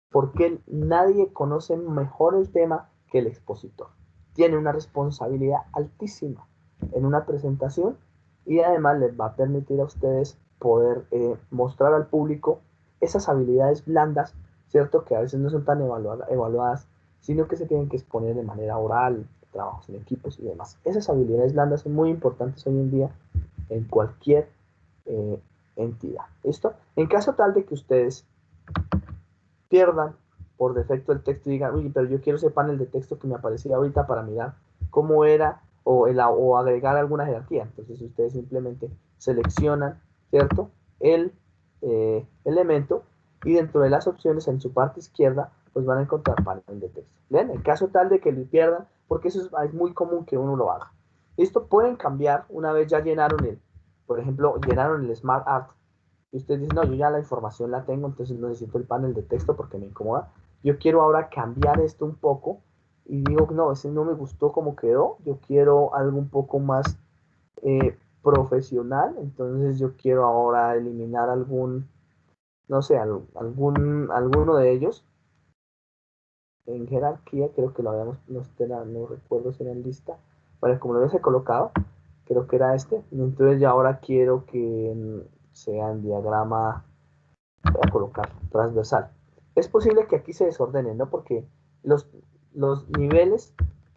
Speaker 1: porque nadie conoce mejor el tema que el expositor. Tiene una responsabilidad altísima en una presentación y además les va a permitir a ustedes poder mostrar al público esas habilidades blandas, ¿cierto? Que a veces no son tan evaluadas, sino que se tienen que exponer de manera oral, trabajos en equipos y demás. Esas habilidades blandas son muy importantes hoy en día en cualquier entidad. ¿Listo? En caso tal de que ustedes pierdan por defecto el texto y digan, uy, pero yo quiero ese panel de texto que me aparecía ahorita para mirar cómo era o agregar alguna jerarquía. Entonces ustedes simplemente seleccionan, ¿cierto? El elemento y dentro de las opciones en su parte izquierda pues van a encontrar panel de texto. ¿Ven? En caso tal de que lo pierdan, porque eso es muy común que uno lo haga. Esto pueden cambiar una vez ya llenaron por ejemplo, llenaron el Smart Art y usted dice, no, yo ya la información la tengo, entonces no necesito el panel de texto porque me incomoda. Yo quiero ahora cambiar esto un poco y digo, no, ese no me gustó como quedó, yo quiero algo un poco más profesional, entonces yo quiero ahora eliminar no sé, alguno de ellos. En jerarquía, creo que lo habíamos, no recuerdo si era en lista. Bueno, como lo hubiese colocado, creo que era este. Entonces ya ahora quiero que sea en diagrama, voy a colocar transversal. Es posible que aquí se desordene, ¿no? Porque los, los niveles,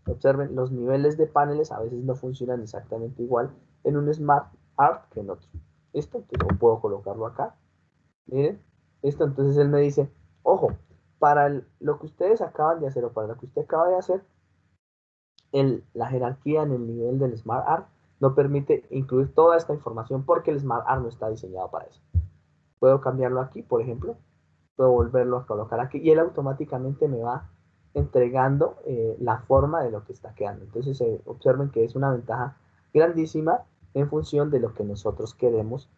Speaker 1: observen, los niveles de paneles a veces no funcionan exactamente igual en un Smart Art que en otro. ¿Listo? Entonces yo puedo colocarlo acá. Miren, listo. Entonces él me dice, ojo, para lo que ustedes acaban de hacer o para lo que usted acaba de hacer, la jerarquía en el nivel del Smart Art no permite incluir toda esta información porque el SmartArt no está diseñado para eso. Puedo cambiarlo aquí, por ejemplo, puedo volverlo a colocar aquí y él automáticamente me va entregando la forma de lo que está quedando. Entonces observen que es una ventaja grandísima en función de lo que nosotros queremos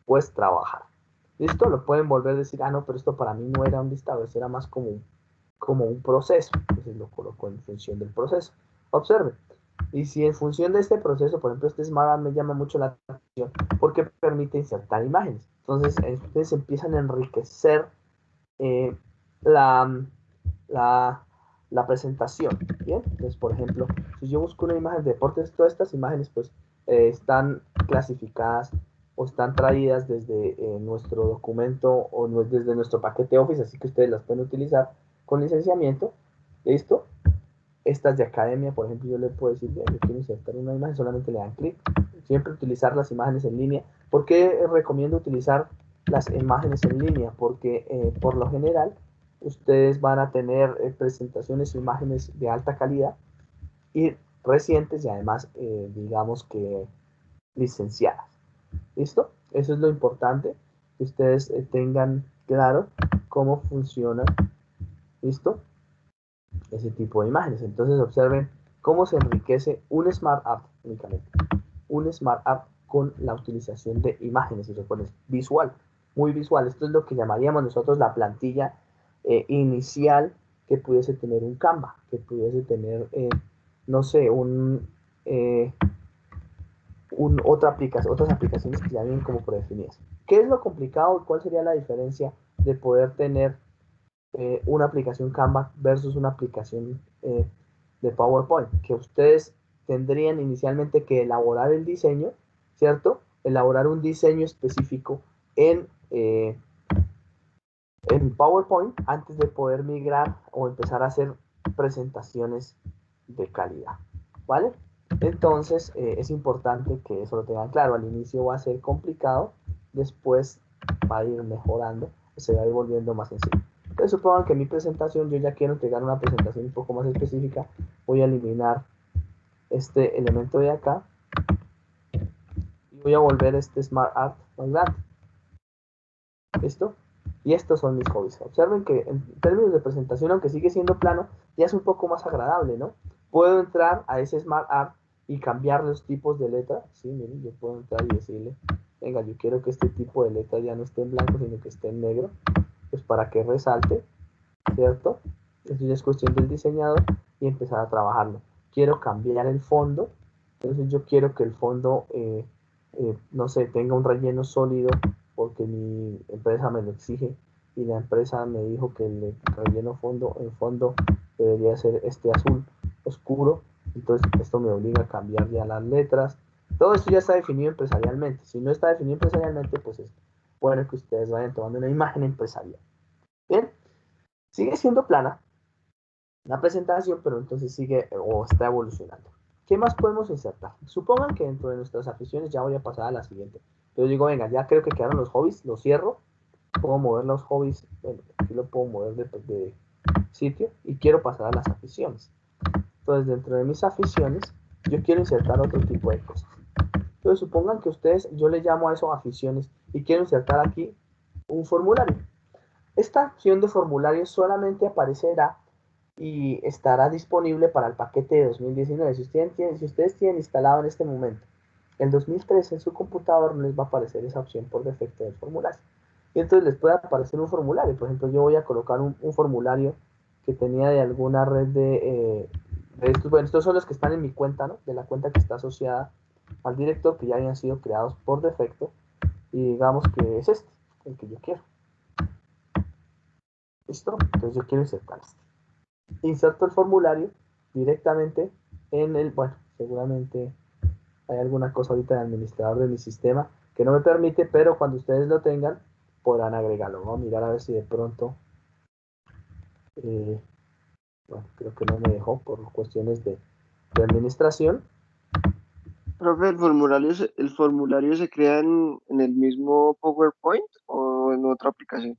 Speaker 1: pues trabajar. ¿Listo? Lo pueden volver a decir, ah, no, pero esto para mí no era un listado, eso era más como un proceso. Entonces lo coloco en función del proceso. Observen. Y si en función de este proceso, por ejemplo, este Smart me llama mucho la atención porque permite insertar imágenes. Entonces, ustedes empiezan a enriquecer eh, la, la, la presentación. Bien, entonces, por ejemplo, si yo busco una imagen de deportes, todas estas imágenes pues están clasificadas o están traídas desde nuestro documento o desde nuestro paquete Office, así que ustedes las pueden utilizar con licenciamiento. ¿Listo? Estas de academia, por ejemplo, yo le puedo decir, bien, yo quiero insertar una imagen, solamente le dan clic. Siempre utilizar las imágenes en línea. ¿Por qué recomiendo utilizar las imágenes en línea? Porque por lo general ustedes van a tener presentaciones e imágenes de alta calidad y recientes y además, digamos que licenciadas. ¿Listo? Eso es lo importante, que ustedes tengan claro cómo funciona. ¿Listo? Ese tipo de imágenes. Entonces observen cómo se enriquece un Smart App únicamente. Un Smart App con la utilización de imágenes, y recuerden, visual, muy visual. Esto es lo que llamaríamos nosotros la plantilla inicial que pudiese tener un Canva, que pudiese tener, no sé, otra aplicación, otras aplicaciones que ya vienen como predefinidas. ¿Qué es lo complicado? ¿Cuál sería la diferencia de poder tener una aplicación Canva versus una aplicación de PowerPoint? Que ustedes tendrían inicialmente que elaborar el diseño, ¿cierto? Elaborar un diseño específico en PowerPoint antes de poder migrar o empezar a hacer presentaciones de calidad, ¿vale? Entonces es importante que eso lo tengan claro. Al inicio va a ser complicado, después va a ir mejorando, se va a ir volviendo más sencillo. Entonces supongan que mi presentación, yo ya quiero entregar una presentación un poco más específica, voy a eliminar este elemento de acá y voy a volver este Smart Art más grande. ¿Listo? Y estos son mis hobbies. Observen que en términos de presentación, aunque sigue siendo plano, ya es un poco más agradable, ¿no? Puedo entrar a ese Smart Art y cambiar los tipos de letra. Sí, miren, yo puedo entrar y decirle, venga, yo quiero que este tipo de letra ya no esté en blanco, sino que esté en negro, pues para que resalte, ¿cierto? Eso ya es cuestión del diseñador y empezar a trabajarlo. Quiero cambiar el fondo, entonces yo quiero que el fondo, no sé, tenga un relleno sólido porque mi empresa me lo exige y la empresa me dijo que el relleno en fondo debería ser este azul oscuro, entonces esto me obliga a cambiar ya las letras. Todo esto ya está definido empresarialmente. Si no está definido empresarialmente, pues es bueno que ustedes vayan tomando una imagen empresarial. Bien, sigue siendo plana la presentación, pero entonces sigue o está evolucionando. ¿Qué más podemos insertar? Supongan que dentro de nuestras aficiones, ya voy a pasar a la siguiente. Yo digo, venga, ya creo que quedaron los hobbies, los cierro, puedo mover los hobbies, bueno, aquí lo puedo mover de sitio y quiero pasar a las aficiones. Entonces, dentro de mis aficiones, yo quiero insertar otro tipo de cosas. Entonces, supongan que ustedes, yo le llamo a eso aficiones y quiero insertar aquí un formulario. Esta opción de formulario solamente aparecerá y estará disponible para el paquete de 2019. Si ustedes tienen instalado en este momento el 2013 en su computador, no les va a aparecer esa opción por defecto del formulario. Y entonces les puede aparecer un formulario. Por ejemplo, yo voy a colocar un formulario que tenía de alguna red de estos. Bueno, estos son los que están en mi cuenta, ¿no? De la cuenta que está asociada al director, que ya habían sido creados por defecto. Y digamos que es este, el que yo quiero. ¿Listo? Entonces yo quiero insertar este. Inserto el formulario directamente en el, bueno, seguramente hay alguna cosa ahorita de administrador de mi sistema que no me permite, pero cuando ustedes lo tengan podrán agregarlo. Vamos a mirar a ver si de pronto, eh, bueno, creo que no me dejó por cuestiones de administración.
Speaker 2: Profe, ¿el formulario se crea en el mismo PowerPoint o en otra aplicación?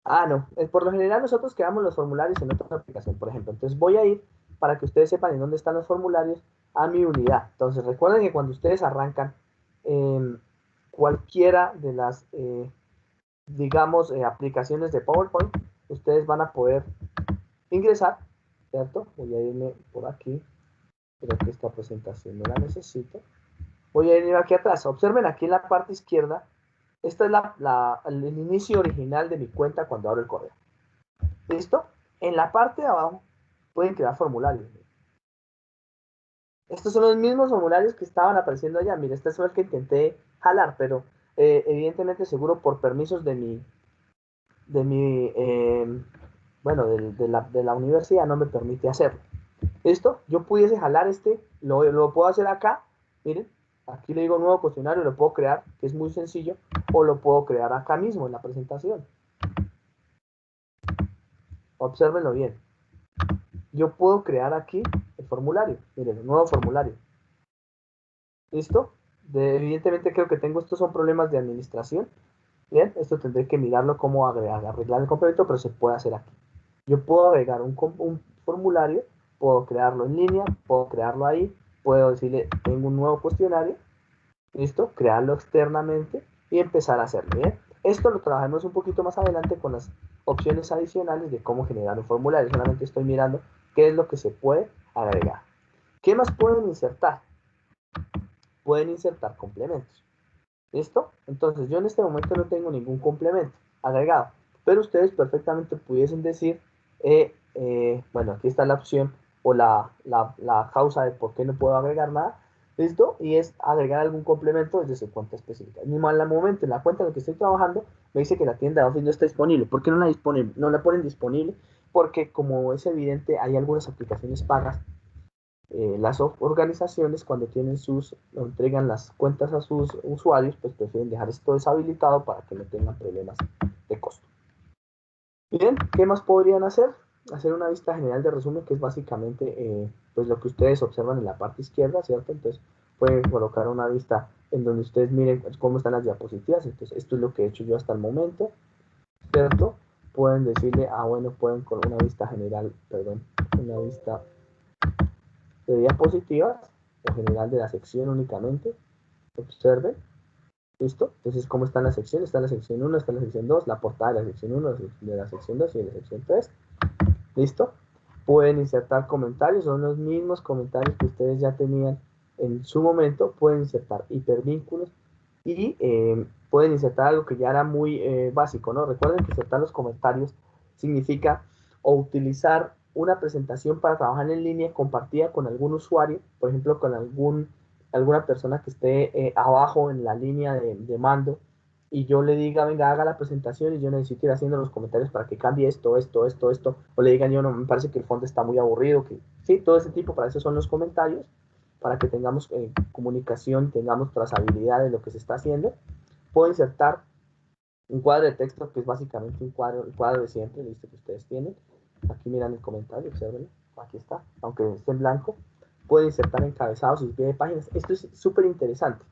Speaker 1: Ah, no, por lo general nosotros creamos los formularios en otra aplicación, por ejemplo. Entonces voy a ir para que ustedes sepan en dónde están los formularios. a mi unidad. Entonces recuerden que cuando ustedes arrancan cualquiera de las, digamos, aplicaciones de PowerPoint, ustedes van a poder ingresar, ¿cierto? Voy a irme por aquí, creo que esta presentación no la necesito. Voy a ir aquí atrás, observen aquí en la parte izquierda, esta es el inicio original de mi cuenta cuando abro el correo. ¿Listo? En la parte de abajo pueden crear formularios. Estos son los mismos formularios que estaban apareciendo allá. Mira, este es el que intenté jalar, pero evidentemente seguro por permisos bueno, de la universidad no me permite hacerlo. ¿Listo? Yo pudiese jalar lo puedo hacer acá. Miren, aquí le digo nuevo cuestionario, lo puedo crear, que es muy sencillo, o lo puedo crear acá mismo en la presentación. Obsérvenlo bien. Yo puedo crear aquí el formulario. Miren, el nuevo formulario. ¿Listo? Evidentemente creo que estos son problemas de administración. Bien, esto tendré que mirarlo cómo arreglar el complemento, pero se puede hacer aquí. Yo puedo agregar un formulario, puedo crearlo en línea, puedo crearlo ahí, puedo decirle, tengo un nuevo cuestionario, ¿listo? Crearlo externamente y empezar a hacerlo, ¿bien? Esto lo trabajamos un poquito más adelante con las opciones adicionales de cómo generar un formulario. Solamente estoy mirando qué es lo que se puede agregar. ¿Qué más pueden insertar? Pueden insertar complementos. ¿Listo? Entonces yo en este momento no tengo ningún complemento agregado, pero ustedes perfectamente pudiesen decir, bueno, aquí está la opción o la causa de por qué no puedo agregar nada, ¿listo? Y es agregar algún complemento desde su cuenta específica. Ni mal al momento en la cuenta en la que estoy trabajando me dice que la tienda de Office no está disponible. ¿Por qué no la ponen disponible? Porque como es evidente hay algunas aplicaciones pagas. Las organizaciones cuando entregan las cuentas a sus usuarios, pues prefieren dejar esto deshabilitado para que no tengan problemas de costo. Bien, ¿qué más podrían hacer? Hacer una vista general de resumen, que es básicamente pues lo que ustedes observan en la parte izquierda, ¿cierto? Entonces pueden colocar una vista en donde ustedes miren cómo están las diapositivas. Entonces esto es lo que he hecho yo hasta el momento, ¿cierto? Pueden decirle, bueno, pueden con una vista general, perdón, una vista de diapositivas, en general de la sección únicamente, observen, ¿listo? Entonces, ¿cómo están las secciones? Está la sección 1, está la sección 2, la portada de la sección 1, de la sección 2 y de la sección 3, ¿listo? Pueden insertar comentarios, son los mismos comentarios que ustedes ya tenían en su momento, pueden insertar hipervínculos y pueden insertar algo que ya era muy básico, ¿no? Recuerden que insertar los comentarios significa o utilizar una presentación para trabajar en línea compartida con algún usuario, por ejemplo, con alguna persona que esté abajo en la línea de mando, y yo le diga, venga, haga la presentación y yo necesito ir haciendo los comentarios para que cambie esto, o le digan, yo no, me parece que el fondo está muy aburrido, que sí, todo ese tipo, para eso son los comentarios, para que tengamos comunicación, tengamos trazabilidad de lo que se está haciendo. Puedo insertar un cuadro de texto que es básicamente el cuadro de siempre, listo, que ustedes tienen. Aquí miran el comentario, observen, aquí está, aunque esté en blanco. Puedo insertar encabezados y pie de páginas. Esto es súper interesante.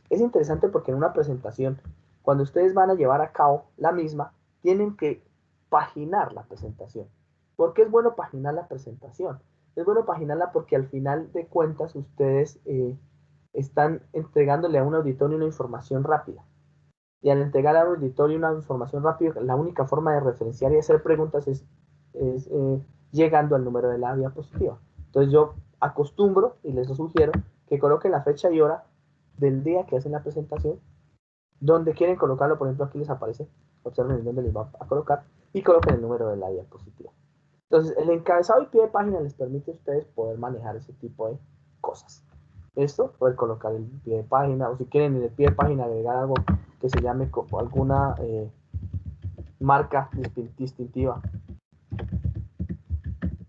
Speaker 1: Es interesante porque en una presentación, cuando ustedes van a llevar a cabo la misma, tienen que paginar la presentación. ¿Por qué es bueno paginar la presentación? Es bueno paginarla porque al final de cuentas ustedes están entregándole a un auditorio una información rápida. Y al entregar al auditorio una información rápida, la única forma de referenciar y hacer preguntas es llegando al número de la diapositiva. Entonces yo acostumbro y les sugiero que coloquen la fecha y hora del día que hacen la presentación, donde quieren colocarlo, por ejemplo aquí les aparece, observen en dónde les va a colocar y coloquen el número de la diapositiva. Entonces el encabezado y pie de página les permite a ustedes poder manejar ese tipo de cosas. Esto, poder colocar el pie de página, o si quieren en el pie de página agregar algo que se llame como alguna marca distintiva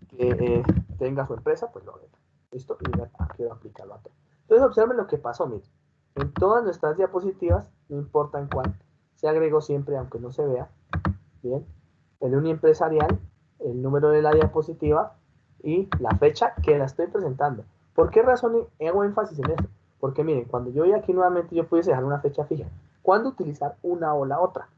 Speaker 1: que tenga su empresa, pues lo agrega. ¿Listo? Y quiero aplicarlo a todo. Entonces observen lo que pasó, miren. En todas nuestras diapositivas, no importa en cuál, se agregó siempre, aunque no se vea, bien, el uniempresarial, el número de la diapositiva y la fecha que la estoy presentando. ¿Por qué razón hago énfasis en eso? Porque miren, cuando yo voy aquí nuevamente, yo pudiese dejar una fecha fija. ¿Cuándo utilizar una o la otra?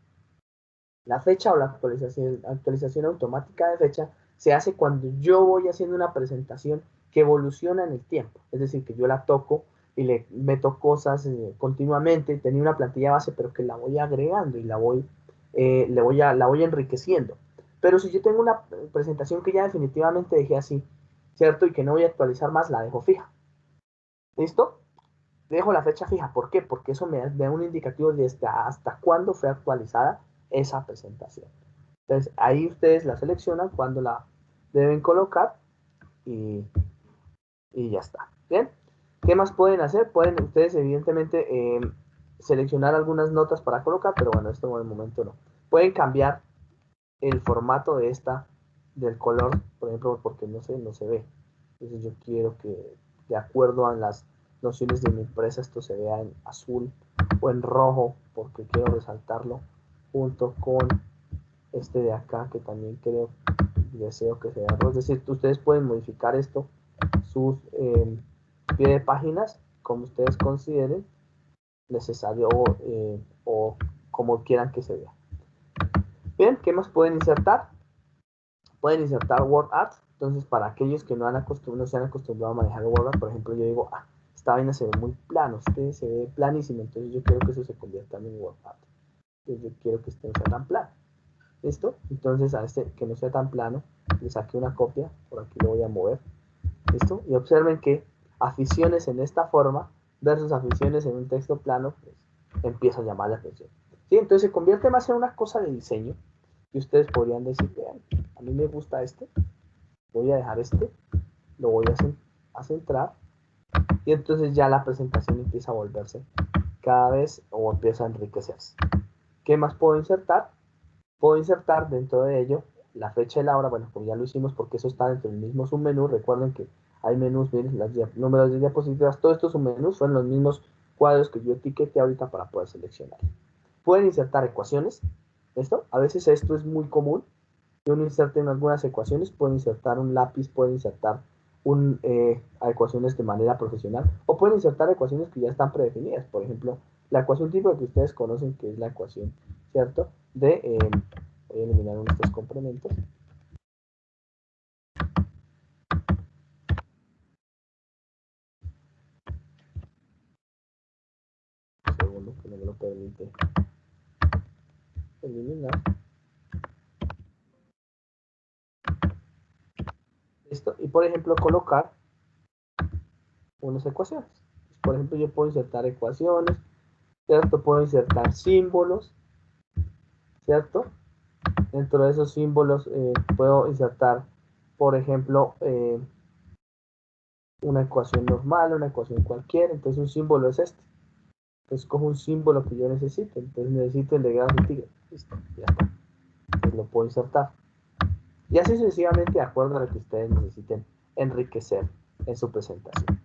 Speaker 1: La fecha o la actualización automática de fecha se hace cuando yo voy haciendo una presentación que evoluciona en el tiempo. Es decir, que yo la toco y le meto cosas continuamente. Tenía una plantilla base, pero que la voy agregando y la voy enriqueciendo. Pero si yo tengo una presentación que ya definitivamente dejé así, ¿cierto? Y que no voy a actualizar más, la dejo fija. ¿Listo? Dejo la fecha fija. ¿Por qué? Porque eso me da un indicativo de hasta cuándo fue actualizada esa presentación. Entonces, ahí ustedes la seleccionan cuando la deben colocar y ya está. ¿Bien? ¿Qué más pueden hacer? Pueden ustedes, evidentemente, seleccionar algunas notas para colocar, pero bueno, esto en el momento no. Pueden cambiar el formato del color, por ejemplo, porque no se ve. Entonces yo quiero que, de acuerdo a las nociones de mi empresa, esto se vea en azul o en rojo, porque quiero resaltarlo junto con este de acá, que también deseo que sea rojo. Es decir, ustedes pueden modificar esto, sus pie de páginas, como ustedes consideren necesario o como quieran que se vea. Bien, ¿qué más pueden insertar? Pueden insertar WordArt. Entonces, para aquellos que no se han acostumbrado a manejar WordArt, por ejemplo, yo digo, esta vaina se ve muy plano, se ve planísimo, entonces yo quiero que eso se convierta en WordArt. Entonces, yo quiero que este no sea tan plano. ¿Listo? Entonces, a este que no sea tan plano, le saqué una copia, por aquí lo voy a mover. ¿Listo? Y observen que aficiones en esta forma versus aficiones en un texto plano, pues empieza a llamar la atención. ¿Sí? Entonces, se convierte más en una cosa de diseño. Y ustedes podrían decir, vean, a mí me gusta este, voy a dejar este, lo voy a centrar, y entonces ya la presentación empieza a volverse cada vez o empieza a enriquecerse. ¿Qué más puedo insertar? Puedo insertar dentro de ello la fecha y la hora, bueno, como ya lo hicimos porque eso está dentro del mismo submenú. Recuerden que hay menús, miren, los números de diapositivas, todos estos submenús son los mismos cuadros que yo etiqueté ahorita para poder seleccionar. Pueden insertar ecuaciones, ¿esto? A veces esto es muy común, que uno inserte en algunas ecuaciones, puede insertar un lápiz, puede insertar ecuaciones de manera profesional, o pueden insertar ecuaciones que ya están predefinidas. Por ejemplo, la ecuación tipo que ustedes conocen, que es la ecuación, ¿cierto? Voy a eliminar uno de estos complementos. Un segundo, que no me lo permite eliminar. Listo. Y por ejemplo, colocar unas ecuaciones. Por ejemplo, yo puedo insertar ecuaciones, ¿cierto? Puedo insertar símbolos, ¿cierto? Dentro de esos símbolos puedo insertar, por ejemplo, una ecuación normal, una ecuación cualquiera. Entonces un símbolo es este. Entonces cojo un símbolo que yo necesite. Entonces necesito el de grado de tigre. Listo, ya está. Entonces lo puedo insertar. Y así sucesivamente, de acuerdo a lo que ustedes necesiten enriquecer en su presentación.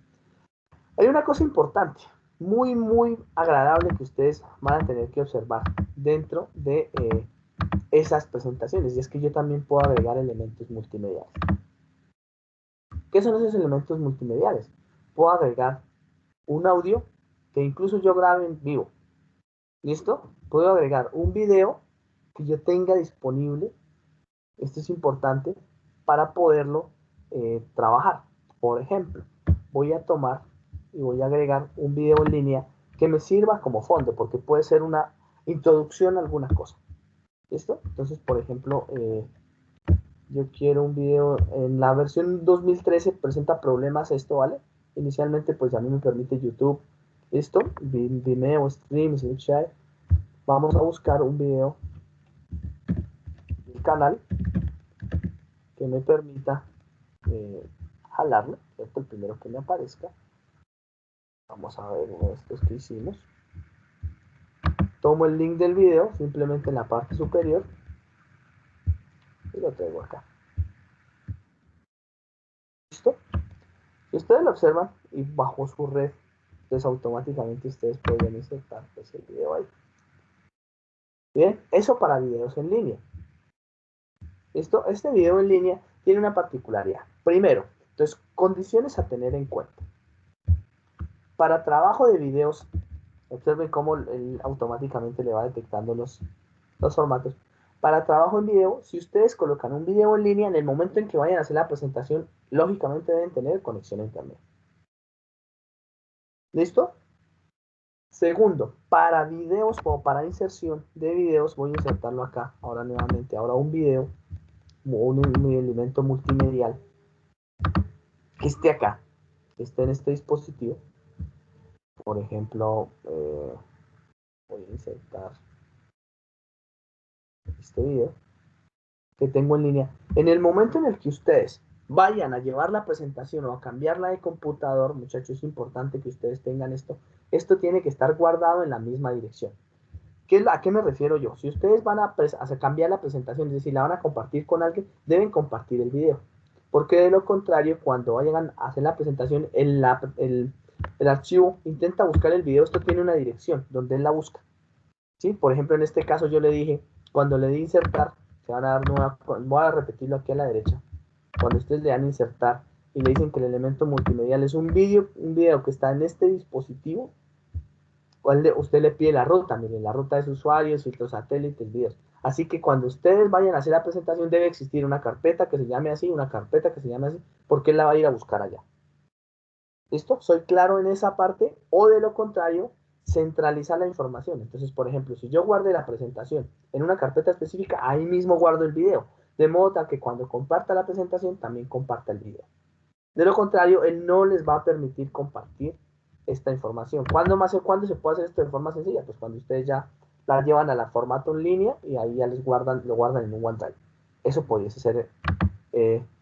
Speaker 1: Hay una cosa importante, muy, muy agradable, que ustedes van a tener que observar dentro de esas presentaciones, y es que yo también puedo agregar elementos multimediales. ¿Qué son esos elementos multimediales? Puedo agregar un audio que incluso yo grabe en vivo. ¿Listo? Puedo agregar un video que yo tenga disponible. Esto es importante para poderlo trabajar. Por ejemplo, voy a tomar y voy a agregar un video en línea que me sirva como fondo, porque puede ser una introducción a alguna cosa. ¿Listo? Entonces, por ejemplo, yo quiero un video en la versión 2013, presenta problemas esto, ¿vale? Inicialmente, pues a mí me permite YouTube. ¿Listo? Vimeo, Stream, Snapchat. Vamos a buscar un video del canal que me permita jalarlo, ¿cierto? El primero que me aparezca. Vamos a ver uno de estos que hicimos. Tomo el link del video, simplemente en la parte superior, y lo traigo acá. ¿Listo? Si ustedes lo observan y bajo su red, entonces automáticamente ustedes pueden insertar ese video ahí. Bien, eso para videos en línea. ¿Listo? Este video en línea tiene una particularidad. Primero, entonces, condiciones a tener en cuenta. Para trabajo de videos, observen cómo él automáticamente le va detectando los formatos. Para trabajo en video, si ustedes colocan un video en línea, en el momento en que vayan a hacer la presentación, lógicamente deben tener conexión a internet. ¿Listo? Segundo, para videos o para inserción de videos, voy a insertarlo acá, ahora nuevamente, ahora un video, un elemento multimedial, que esté acá, que esté en este dispositivo. Por ejemplo, voy a insertar este video que tengo en línea. En el momento en el que ustedes vayan a llevar la presentación o a cambiarla de computador, muchachos, es importante que ustedes tengan esto. Esto tiene que estar guardado en la misma dirección. ¿A qué me refiero yo? Si ustedes van a cambiar la presentación, es decir, la van a compartir con alguien, deben compartir el video. Porque de lo contrario, cuando vayan a hacer la presentación, el archivo intenta buscar el video. Esto tiene una dirección donde él la busca. ¿Sí? Por ejemplo, en este caso yo le dije, cuando le di insertar, se van a dar voy a repetirlo aquí a la derecha. Cuando ustedes le dan insertar y le dicen que el elemento multimedial es un video que está en este dispositivo, usted le pide la ruta, miren, la ruta de usuarios, filtros satélites, videos. Así que cuando ustedes vayan a hacer la presentación debe existir una carpeta que se llame así, una carpeta que se llame así, porque él la va a ir a buscar allá. ¿Listo? ¿Soy claro en esa parte? O de lo contrario, centralizar la información. Entonces, por ejemplo, si yo guardé la presentación en una carpeta específica, ahí mismo guardo el video. De modo tal que cuando comparta la presentación, también comparta el video. De lo contrario, él no les va a permitir compartir esta información. ¿Cuándo se puede hacer esto de forma sencilla? Pues cuando ustedes ya la llevan a la formato en línea y ahí ya lo guardan en un OneDrive. Eso podría ser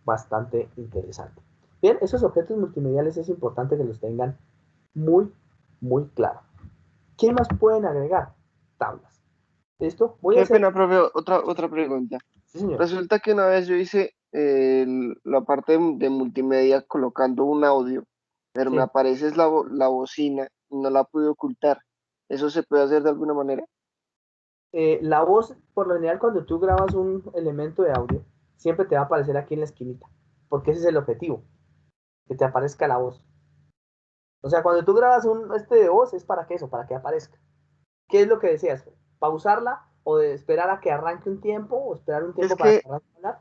Speaker 1: bastante interesante. Bien, esos objetos multimediales es importante que los tengan muy, muy claro. ¿Qué más pueden agregar? Tablas. ¿Listo? Voy a
Speaker 2: Qué
Speaker 1: hacer...
Speaker 2: pena, profe, otra pregunta.
Speaker 1: Sí, señor.
Speaker 2: Resulta que una vez yo hice la parte de multimedia colocando un audio, pero me
Speaker 1: Sí.
Speaker 2: aparece es la bocina y no la pude ocultar. ¿Eso se puede hacer de alguna manera?
Speaker 1: La voz, por lo general, cuando tú grabas un elemento de audio, siempre te va a aparecer aquí en la esquinita, porque ese es el objetivo, que te aparezca la voz. O sea, cuando tú grabas de voz, es para que eso, para que aparezca. ¿Qué es lo que deseas? ¿Pausarla o de esperar a que arranque un tiempo o esperar un
Speaker 2: Es
Speaker 1: tiempo para que
Speaker 2: que
Speaker 1: arranque a hablar?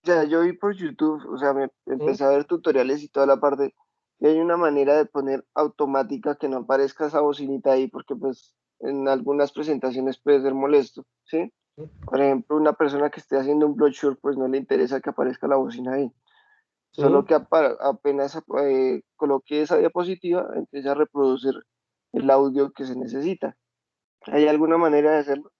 Speaker 2: ya yo vi por YouTube, o sea, me
Speaker 1: ¿Sí?
Speaker 2: empecé a ver tutoriales y toda la parte, y hay una manera de poner automática que no aparezca esa bocinita ahí, porque pues en algunas presentaciones puede ser molesto, ¿sí?
Speaker 1: ¿Sí?
Speaker 2: Por ejemplo, una persona que esté haciendo un brochure, pues no le interesa que aparezca la bocina ahí. Solo
Speaker 1: ¿Sí?
Speaker 2: que apenas coloque esa diapositiva, empieza a reproducir el audio que se necesita. ¿Hay alguna manera de hacerlo?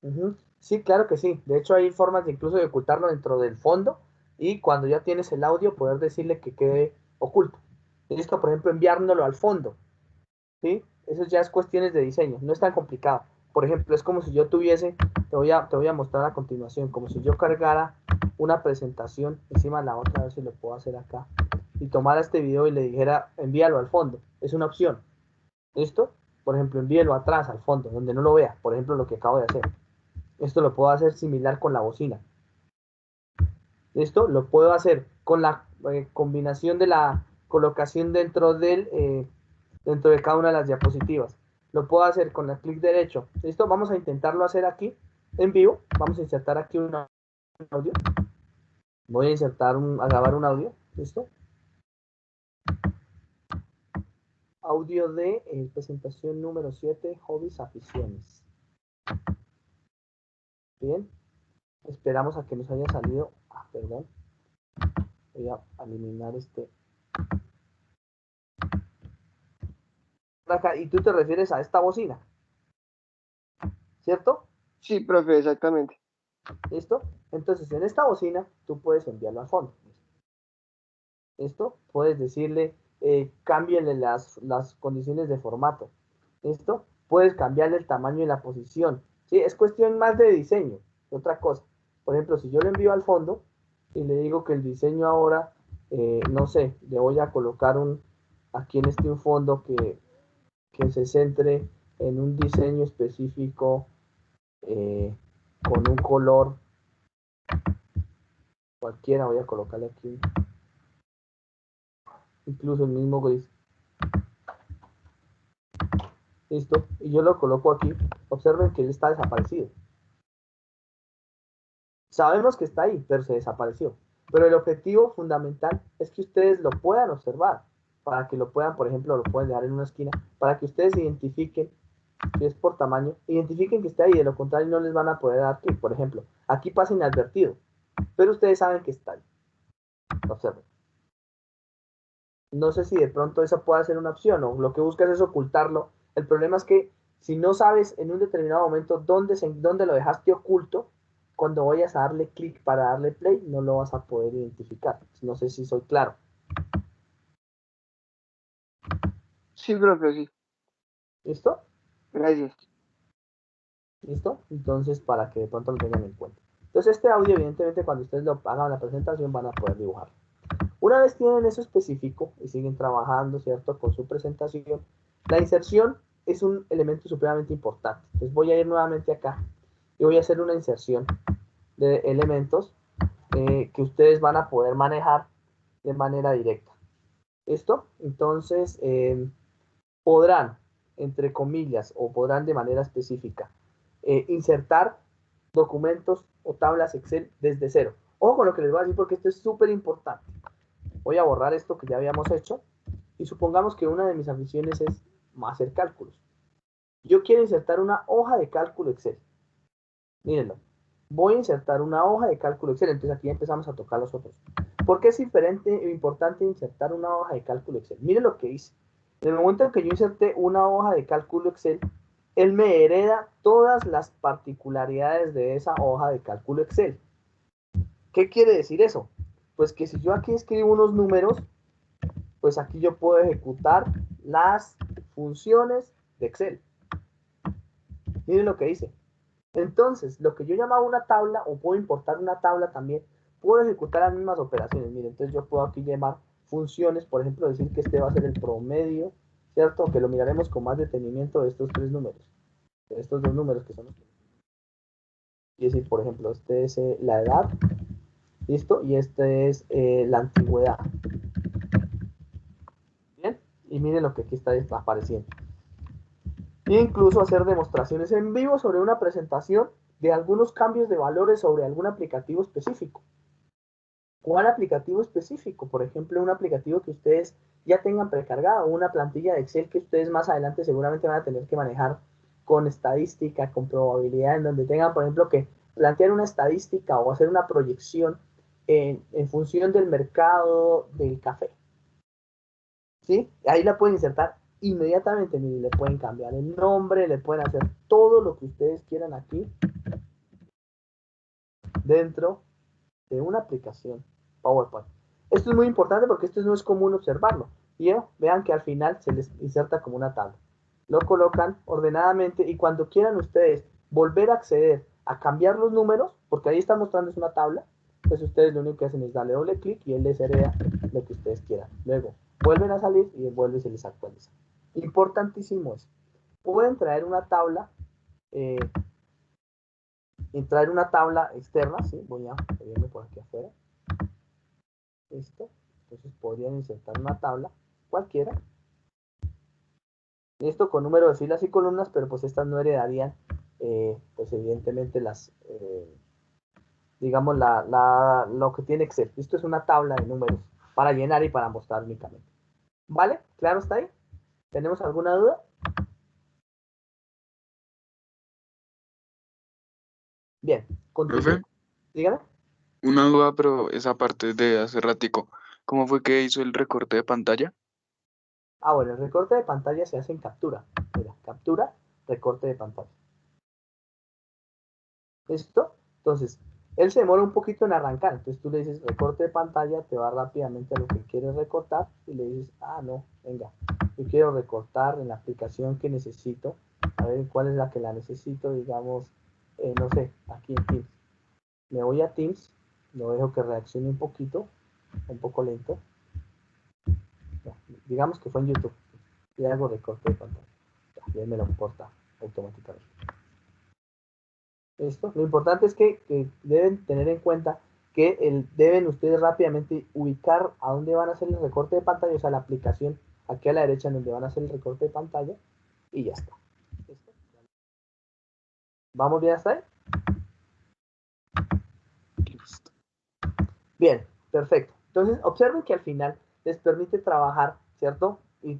Speaker 1: Ujú. Sí, claro que sí. De hecho, hay formas de incluso de ocultarlo dentro del fondo y cuando ya tienes el audio, poder decirle que quede oculto. Listo, por ejemplo, enviándolo al fondo. ¿Sí? Eso ya es cuestiones de diseño, no es tan complicado. Por ejemplo, es como si yo tuviese, te voy a mostrar a continuación, como si yo cargara una presentación encima de la otra, a ver si lo puedo hacer acá, y tomara este video y le dijera, envíalo al fondo. Es una opción. ¿Listo? Por ejemplo, envíelo atrás, al fondo, donde no lo vea. Por ejemplo, lo que acabo de hacer. Esto lo puedo hacer similar con la bocina. ¿Listo? Lo puedo hacer con la combinación de la colocación dentro de cada una de las diapositivas. Lo puedo hacer con el clic derecho. ¿Listo? Vamos a intentarlo hacer aquí en vivo. Vamos a insertar aquí un audio. Voy a a grabar un audio. ¿Listo? Audio de presentación número 7, hobbies, aficiones. Bien. Esperamos a que nos haya salido. Perdón. Voy a eliminar este. Acá, y tú te refieres a esta bocina, ¿cierto?
Speaker 2: Sí, profe, exactamente.
Speaker 1: ¿Listo? Entonces, en esta bocina, tú puedes enviarlo al fondo. ¿Listo? Puedes decirle, cámbiale las condiciones de formato. ¿Listo? Puedes cambiarle el tamaño y la posición. ¿Sí? Es cuestión más de diseño, de otra cosa. Por ejemplo, si yo le envío al fondo y le digo que el diseño ahora, no sé, le voy a colocar aquí en un fondo que se centre en un diseño específico eh, con un color cualquiera, voy a colocarle aquí incluso el mismo gris. Listo, y yo lo coloco aquí. Observen que él está desaparecido. Sabemos que está ahí, pero se desapareció. Pero el objetivo fundamental es que ustedes lo puedan observar, para que lo puedan, por ejemplo, lo pueden dejar en una esquina, para que ustedes identifiquen, si es por tamaño, identifiquen que está ahí, de lo contrario no les van a poder dar clic. Por ejemplo, aquí pasa inadvertido, pero ustedes saben que está ahí. Observen. No sé si de pronto esa puede ser una opción, o lo que buscas es ocultarlo. El problema es que si no sabes en un determinado momento dónde lo dejaste oculto, cuando vayas a darle clic para darle play, no lo vas a poder identificar. No sé si soy claro.
Speaker 2: Sí, profe, sí.
Speaker 1: ¿Listo?
Speaker 2: Gracias.
Speaker 1: ¿Listo? Entonces, para que de pronto lo tengan en cuenta. Entonces, este audio, evidentemente, cuando ustedes lo hagan la presentación, van a poder dibujar. Una vez tienen eso específico y siguen trabajando, ¿cierto?, con su presentación, la inserción es un elemento supremamente importante. Entonces, voy a ir nuevamente acá y voy a hacer una inserción de elementos que ustedes van a poder manejar de manera directa. ¿Listo? Entonces, podrán, entre comillas, o podrán de manera específica, insertar documentos o tablas Excel desde cero. Ojo con lo que les voy a decir porque esto es súper importante. Voy a borrar esto que ya habíamos hecho y supongamos que una de mis aficiones es hacer cálculos. Yo quiero insertar una hoja de cálculo Excel. Mírenlo. Voy a insertar una hoja de cálculo Excel. Entonces aquí empezamos a tocar los otros. ¿Por qué es importante insertar una hoja de cálculo Excel? Miren lo que hice. En el momento en que yo inserté una hoja de cálculo Excel, él me hereda todas las particularidades de esa hoja de cálculo Excel. ¿Qué quiere decir eso? Pues que si yo aquí escribo unos números, pues aquí yo puedo ejecutar las funciones de Excel. Miren lo que dice. Entonces, lo que yo llamaba una tabla, o puedo importar una tabla también, puedo ejecutar las mismas operaciones. Miren, entonces yo puedo aquí llamar funciones, por ejemplo, decir que este va a ser el promedio, ¿cierto? Que lo miraremos con más detenimiento de estos tres números, de estos dos números que son los. Y decir, por ejemplo, este es la edad, ¿listo? Y este es la antigüedad. Bien, y miren lo que aquí está apareciendo. E incluso hacer demostraciones en vivo sobre una presentación de algunos cambios de valores sobre algún aplicativo específico. ¿Cuál aplicativo específico? Por ejemplo, un aplicativo que ustedes ya tengan precargado, una plantilla de Excel que ustedes más adelante seguramente van a tener que manejar con estadística, con probabilidad, en donde tengan, por ejemplo, que plantear una estadística o hacer una proyección en función del mercado del café. ¿Sí? Ahí la pueden insertar inmediatamente, miren, le pueden cambiar el nombre, le pueden hacer todo lo que ustedes quieran aquí dentro de una aplicación PowerPoint. Esto es muy importante porque esto no es común observarlo. Y vean que al final se les inserta como una tabla. Lo colocan ordenadamente y cuando quieran ustedes volver a acceder a cambiar los números, porque ahí está mostrando es una tabla, pues ustedes lo único que hacen es darle doble clic y él les hereda lo que ustedes quieran. Luego vuelven a salir y vuelve y se les actualiza. Importantísimo eso. Pueden traer una tabla eh, y traer una tabla externa, ¿sí? Voy a irme por aquí afuera. Listo. Entonces podrían insertar una tabla cualquiera. Esto con número de filas y columnas, pero pues estas no heredarían, pues evidentemente digamos, lo que tiene Excel. Esto es una tabla de números para llenar y para mostrar únicamente. ¿Vale? ¿Claro está ahí? ¿Tenemos alguna duda? Bien,
Speaker 3: Profe,
Speaker 1: continúo. Dígame.
Speaker 3: una duda, pero esa parte de hace ratico. ¿Cómo fue que hizo el recorte de pantalla?
Speaker 1: Ah, bueno, el recorte de pantalla se hace en captura. Mira, captura, recorte de pantalla. ¿Listo? Entonces, él se demora un poquito en arrancar. Entonces tú le dices recorte de pantalla, te va rápidamente a lo que quieres recortar y le dices, ah, no, venga, yo quiero recortar en la aplicación que necesito. A ver cuál es la que la necesito, digamos, no sé, aquí en Teams. Me voy a Teams, lo dejo que reaccione un poco lento. No, digamos que fue en YouTube. Y hago recorte de pantalla. Ya me lo corta automáticamente. Esto. Lo importante es que deben tener en cuenta que deben ustedes rápidamente ubicar a dónde van a hacer el recorte de pantalla, o sea, la aplicación aquí a la derecha en donde van a hacer el recorte de pantalla y ya está. ¿Listo? ¿Vamos bien hasta ahí? Bien, perfecto. Entonces, observen que al final les permite trabajar, ¿cierto? Y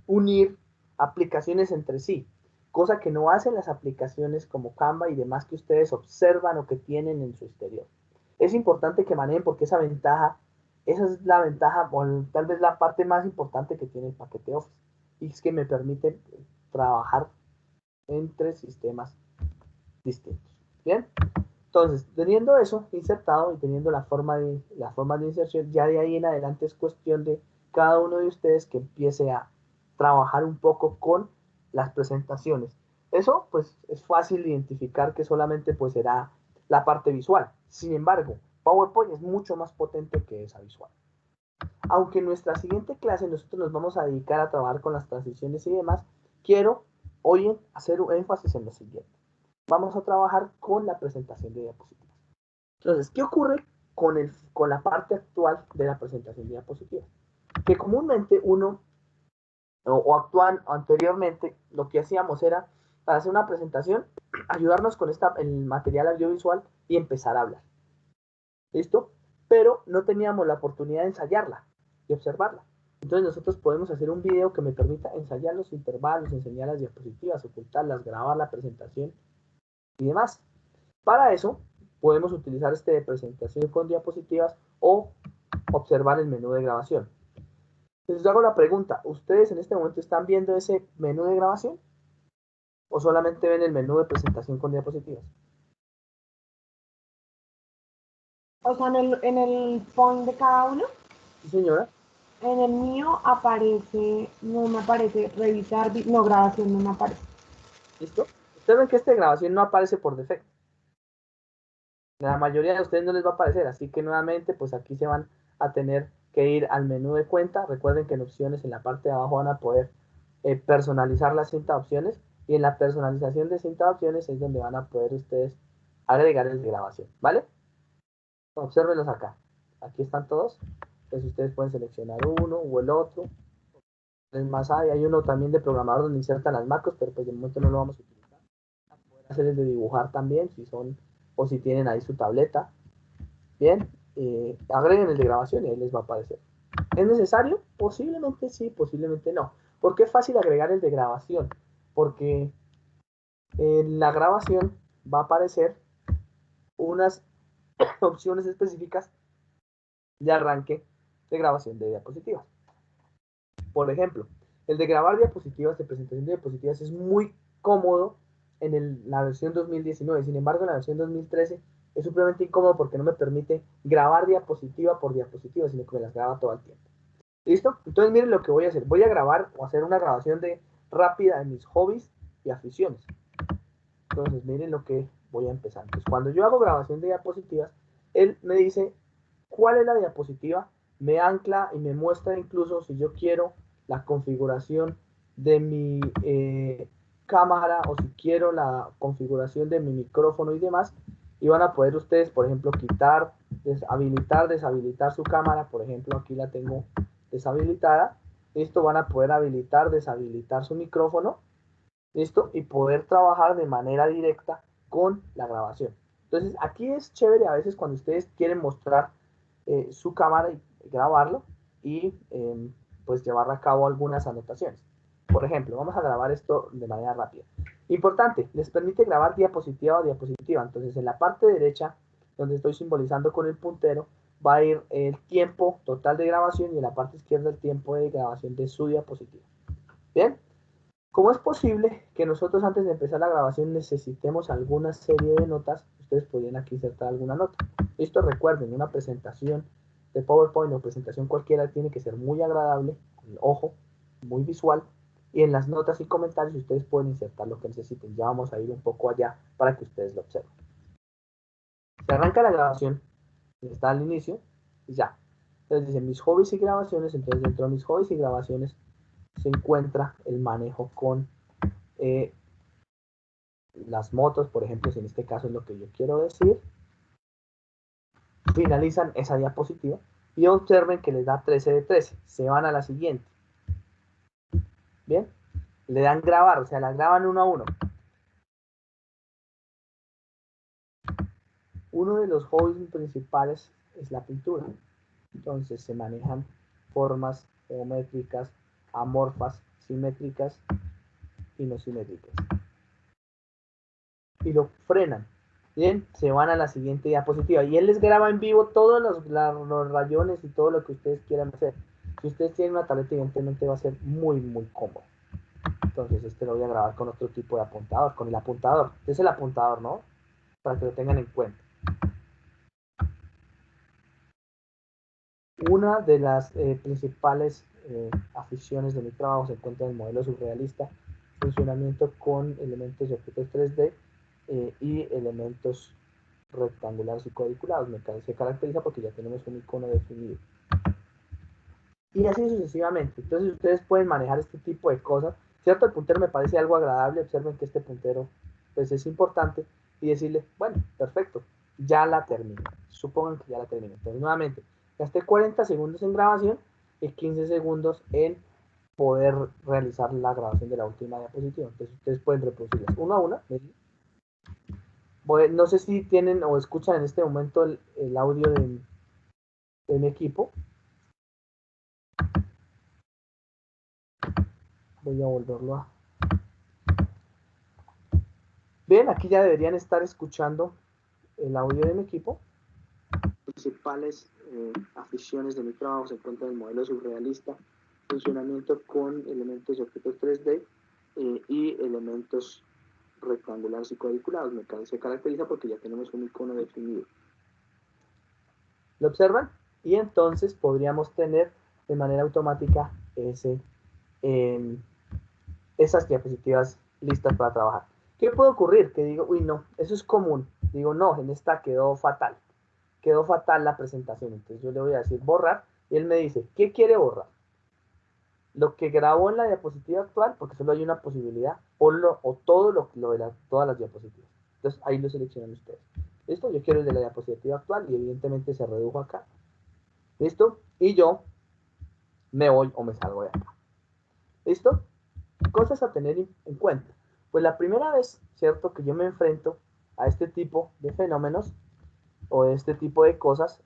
Speaker 1: unir aplicaciones entre sí, cosa que no hacen las aplicaciones como Canva y demás que ustedes observan o que tienen en su exterior. Es importante que manejen porque esa es la ventaja o tal vez la parte más importante que tiene el paquete Office y es que me permite trabajar entre sistemas distintos. Bien, entonces, teniendo eso insertado y teniendo la forma de inserción, ya de ahí en adelante es cuestión de cada uno de ustedes que empiece a trabajar un poco con las presentaciones. Eso, pues, es fácil identificar que solamente pues será la parte visual. Sin embargo, PowerPoint es mucho más potente que esa visual. Aunque en nuestra siguiente clase nosotros nos vamos a dedicar a trabajar con las transiciones y demás, quiero hoy hacer un énfasis en lo siguiente. Vamos a trabajar con la presentación de diapositivas. Entonces, ¿qué ocurre con la parte actual de la presentación de diapositivas? Que comúnmente uno, o actual anteriormente, lo que hacíamos era, para hacer una presentación, ayudarnos con el material audiovisual y empezar a hablar. ¿Listo? Pero no teníamos la oportunidad de ensayarla y observarla. Entonces nosotros podemos hacer un video que me permita ensayar los intervalos, enseñar las diapositivas, ocultarlas, grabar la presentación y demás. Para eso podemos utilizar este de presentación con diapositivas o observar el menú de grabación. Les hago la pregunta, ¿ustedes en este momento están viendo ese menú de grabación o solamente ven el menú de presentación con diapositivas?
Speaker 4: O sea, en el point de cada uno,
Speaker 1: Sí, señora.
Speaker 4: en el mío aparece, no me aparece revisar, no, grabación no me aparece.
Speaker 1: ¿Listo? Ustedes ven que esta grabación no aparece por defecto. La mayoría de ustedes no les va a aparecer, así que nuevamente, pues aquí se van a tener que ir al menú de cuenta. Recuerden que en opciones, en la parte de abajo van a poder personalizar la cinta de opciones y en la personalización de cinta de opciones es donde van a poder ustedes agregar el de grabación, ¿vale? Obsérvenlos acá. Aquí están todos. Entonces ustedes pueden seleccionar uno o el otro. Es más, hay uno también de programador donde insertan las macros, pero pues de momento no lo vamos a utilizar. Pueden hacer el de dibujar también, si son o si tienen ahí su tableta. Bien, agreguen el de grabación y ahí les va a aparecer. ¿Es necesario? Posiblemente sí, posiblemente no. ¿Por qué es fácil agregar el de grabación? Porque en la grabación va a aparecer unas opciones específicas de arranque de grabación de diapositivas. Por ejemplo, el de grabar diapositivas, de presentación de diapositivas, es muy cómodo en la versión 2019. Sin embargo, en la versión 2013 es supremamente incómodo porque no me permite grabar diapositiva por diapositiva, sino que me las graba todo el tiempo. ¿Listo? Entonces miren lo que voy a hacer. Voy a grabar o hacer una grabación rápida de mis hobbies y aficiones. Entonces miren lo que voy a empezar. Entonces, cuando yo hago grabación de diapositivas, él me dice cuál es la diapositiva, me ancla y me muestra incluso si yo quiero la configuración de mi cámara o si quiero la configuración de mi micrófono y demás. Y van a poder ustedes, por ejemplo, quitar, habilitar, deshabilitar su cámara. Por ejemplo, aquí la tengo deshabilitada. Esto van a poder habilitar, deshabilitar su micrófono. ¿Listo? Y poder trabajar de manera directa con la grabación. Entonces, aquí es chévere a veces cuando ustedes quieren mostrar su cámara y grabarlo y pues llevar a cabo algunas anotaciones. Por ejemplo, vamos a grabar esto de manera rápida. Importante, les permite grabar diapositiva a diapositiva. Entonces, en la parte derecha, donde estoy simbolizando con el puntero, va a ir el tiempo total de grabación y en la parte izquierda el tiempo de grabación de su diapositiva. Bien, ¿cómo es posible que nosotros antes de empezar la grabación necesitemos alguna serie de notas? Ustedes podrían aquí insertar alguna nota. Esto recuerden, una presentación de PowerPoint o presentación cualquiera tiene que ser muy agradable, ojo, muy visual. Y en las notas y comentarios ustedes pueden insertar lo que necesiten. Ya vamos a ir un poco allá para que ustedes lo observen. Se arranca la grabación, está al inicio, y ya. Entonces dice mis hobbies y grabaciones. Entonces dentro de mis hobbies y grabaciones se encuentra el manejo con las motos, por ejemplo, si en este caso es lo que yo quiero decir. Finalizan esa diapositiva y observen que les da 13 de 13. Se van a la siguiente. Bien, le dan grabar, o sea, la graban uno a uno. Uno de los hobbies principales es la pintura. Entonces se manejan formas geométricas, amorfas, simétricas y no simétricas. Y lo frenan. Bien, se van a la siguiente diapositiva. Y él les graba en vivo todos los rayones y todo lo que ustedes quieran hacer. Si ustedes tienen una tableta, evidentemente va a ser muy, muy cómodo. Entonces, este lo voy a grabar con otro tipo de apuntador, con el apuntador. Este es el apuntador, ¿no? Para que lo tengan en cuenta. Una de las principales aficiones de mi trabajo se encuentra en el modelo surrealista, funcionamiento con elementos de objetos 3D y elementos rectangulares y cuadriculados. Se caracteriza porque ya tenemos un icono definido. Y así sucesivamente. Entonces ustedes pueden manejar este tipo de cosas. Cierto, el puntero me parece algo agradable. Observen que este puntero pues es importante. Y decirle, bueno, perfecto, ya la terminé. Supongan que ya la terminé. Entonces nuevamente, gasté 40 segundos en grabación y 15 segundos en poder realizar la grabación de la última diapositiva. Entonces ustedes pueden reproducirlas uno a uno. No sé si tienen o escuchan en este momento el audio de mi equipo. Voy a volverlo a... Bien, aquí ya deberían estar escuchando el audio de mi equipo. Las principales aficiones de mi trabajo se encuentran en el modelo surrealista, funcionamiento con elementos de objetos 3D y elementos rectangulares y cuadriculados. Se caracteriza porque ya tenemos un icono definido. ¿Lo observan? Y entonces podríamos tener de manera automática esas diapositivas listas para trabajar. ¿Qué puede ocurrir? Que digo, uy, no, eso es común. Digo, no, en esta quedó fatal la presentación. Entonces yo le voy a decir borrar y él me dice, ¿qué quiere borrar? Lo que grabó en la diapositiva actual, porque solo hay una posibilidad, o todo lo de todas las diapositivas. Entonces ahí lo seleccionan ustedes. ¿Listo? Yo quiero el de la diapositiva actual y evidentemente se redujo acá. ¿Listo? Y yo me voy o me salgo de acá. ¿Listo? Cosas a tener en cuenta. Pues la primera vez, ¿cierto? Que yo me enfrento a este tipo de fenómenos o de este tipo de cosas,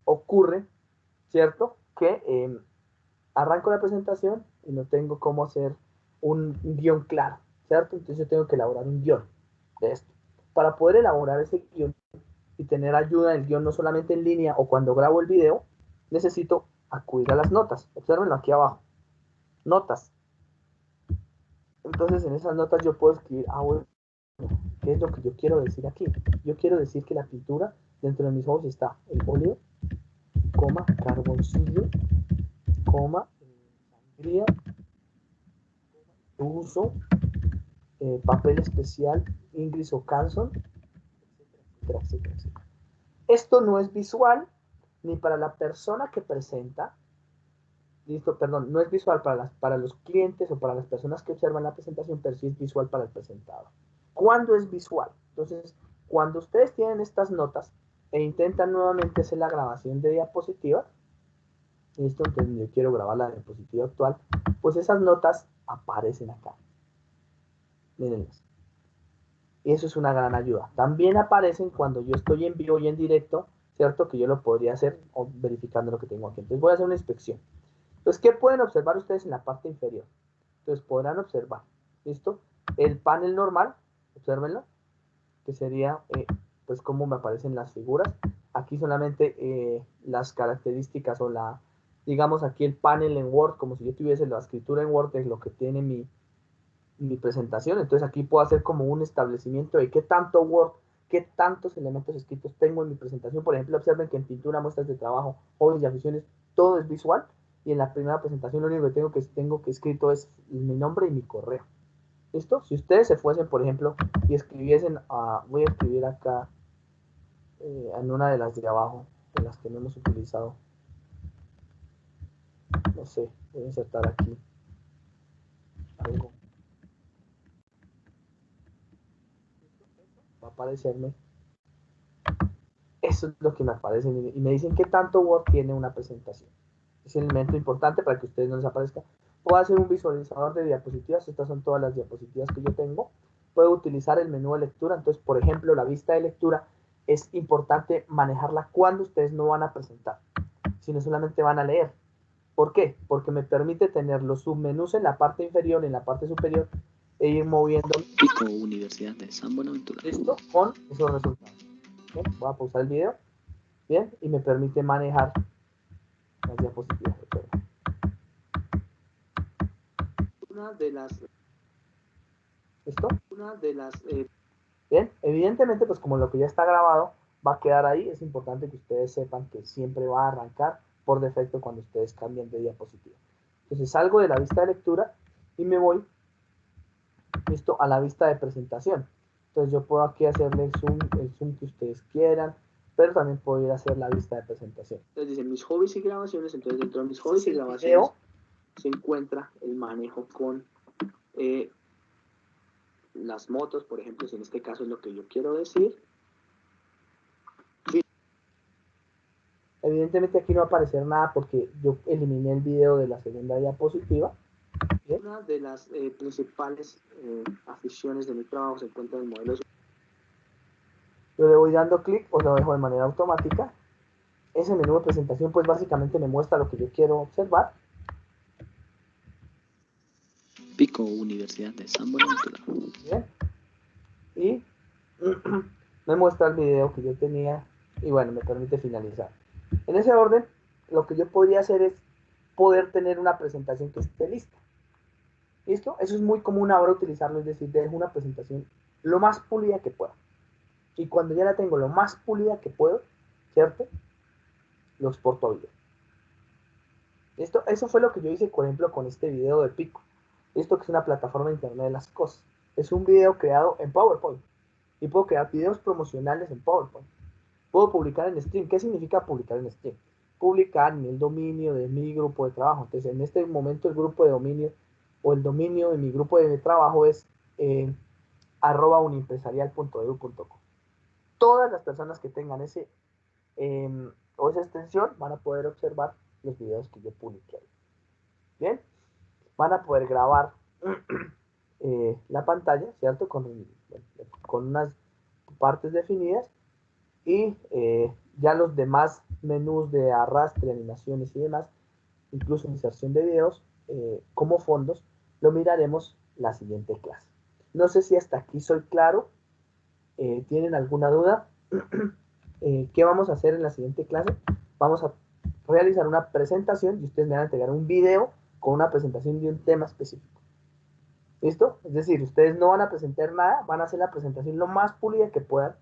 Speaker 1: ocurre, ¿cierto? Que arranco la presentación y no tengo cómo hacer un guión claro, ¿cierto? Entonces yo tengo que elaborar un guión de esto. Para poder elaborar ese guión y tener ayuda en el guión no solamente en línea o cuando grabo el video, necesito acudir a las notas. Obsérvenlo aquí abajo. Notas. Entonces en esas notas yo puedo escribir, bueno, ¿qué es lo que yo quiero decir aquí? Yo quiero decir que la pintura, dentro de mis ojos está el óleo, coma, carboncillo, coma, sangría, uso, papel especial, Ingris o Canson, etcétera, etcétera, etcétera. Esto no es visual ni para la persona que presenta, listo, perdón, no es visual para los clientes o para las personas que observan la presentación, pero sí es visual para el presentador. ¿Cuándo es visual? Entonces, cuando ustedes tienen estas notas e intentan nuevamente hacer la grabación de diapositiva, listo, entonces yo quiero grabar la diapositiva actual, pues esas notas aparecen acá. Mírenlas. Y eso es una gran ayuda. También aparecen cuando yo estoy en vivo y en directo, ¿cierto? Que yo lo podría hacer verificando lo que tengo aquí. Entonces voy a hacer una inspección. Entonces, ¿qué pueden observar ustedes en la parte inferior? Entonces podrán observar, ¿listo? El panel normal, obsérvenlo, que sería, pues, cómo me aparecen las figuras. Aquí solamente las características o digamos aquí el panel en Word, como si yo tuviese la escritura en Word, es lo que tiene mi presentación. Entonces aquí puedo hacer como un establecimiento de qué tanto Word, qué tantos elementos escritos tengo en mi presentación. Por ejemplo, observen que en pintura, muestras de trabajo, hobbies y aficiones, todo es visual. Y en la primera presentación lo único que tengo que escrito es mi nombre y mi correo. ¿Listo? Si ustedes se fuesen, por ejemplo, y escribiesen, voy a escribir acá en una de las de abajo, de las que no hemos utilizado. No sé, voy a insertar aquí algo. Va a aparecerme. Eso es lo que me aparece y me dicen qué tanto Word tiene una presentación. Es un elemento importante para que ustedes no les aparezca. Puedo hacer un visualizador de diapositivas. Estas son todas las diapositivas que yo tengo. Puedo utilizar el menú de lectura. Entonces, por ejemplo, la vista de lectura es importante manejarla cuando ustedes no van a presentar, sino solamente van a leer. ¿Por qué? Porque me permite tener los submenús en la parte inferior y en la parte superior e ir moviendo.
Speaker 5: Pico, Universidad de San Buenaventura.
Speaker 1: Listo, con esos resultados. Bien, voy a pausar el video. Bien, y me permite manejar las diapositivas.
Speaker 5: Una de las...
Speaker 1: ¿Listo?
Speaker 5: Una de las...
Speaker 1: Bien, evidentemente, pues como lo que ya está grabado va a quedar ahí, es importante que ustedes sepan que siempre va a arrancar por defecto cuando ustedes cambien de diapositiva. Entonces salgo de la vista de lectura y me voy, listo, a la vista de presentación. Entonces yo puedo aquí hacerle el zoom que ustedes quieran, pero también puedo ir a hacer la vista de presentación.
Speaker 5: Entonces dice mis hobbies y grabaciones, entonces dentro de mis hobbies y grabaciones se encuentra el manejo con las motos, por ejemplo, si en este caso es lo que yo quiero decir.
Speaker 1: Evidentemente aquí no va a aparecer nada porque yo eliminé el video de la segunda diapositiva. ¿Bien?
Speaker 5: Una de las principales aficiones de mi trabajo se encuentra en el modelo.
Speaker 1: Yo le voy dando clic o lo dejo de manera automática. Ese menú de presentación pues básicamente me muestra lo que yo quiero observar.
Speaker 5: Pico, Universidad de San Buenaventura.
Speaker 1: Bien. Y me muestra el video que yo tenía y bueno, me permite finalizar. En ese orden, lo que yo podría hacer es poder tener una presentación que esté lista. ¿Listo? Eso es muy común ahora utilizarlo, es decir, dejo una presentación lo más pulida que pueda. Y cuando ya la tengo lo más pulida que puedo, ¿cierto? Lo exporto a video. ¿Listo? Eso fue lo que yo hice, por ejemplo, con este video de Pico. Esto que es una plataforma de Internet de las cosas. Es un video creado en PowerPoint. Y puedo crear videos promocionales en PowerPoint. Puedo publicar en Stream. ¿Qué significa publicar en Stream? Publicar en el dominio de mi grupo de trabajo. Entonces, en este momento el grupo de dominio o el dominio de mi grupo de trabajo es @unimpresarial.edu.co. Todas las personas que tengan ese o esa extensión van a poder observar los videos que yo publiqué ahí. Bien, van a poder grabar la pantalla, ¿cierto? Con unas partes definidas y ya los demás menús de arrastre, animaciones y demás, incluso inserción de videos como fondos, lo miraremos la siguiente clase. No sé si hasta aquí soy claro. ¿Tienen alguna duda? ¿Qué vamos a hacer en la siguiente clase? Vamos a realizar una presentación y ustedes me van a entregar un video con una presentación de un tema específico. ¿Listo? Es decir, ustedes no van a presentar nada, van a hacer la presentación lo más pulida que puedan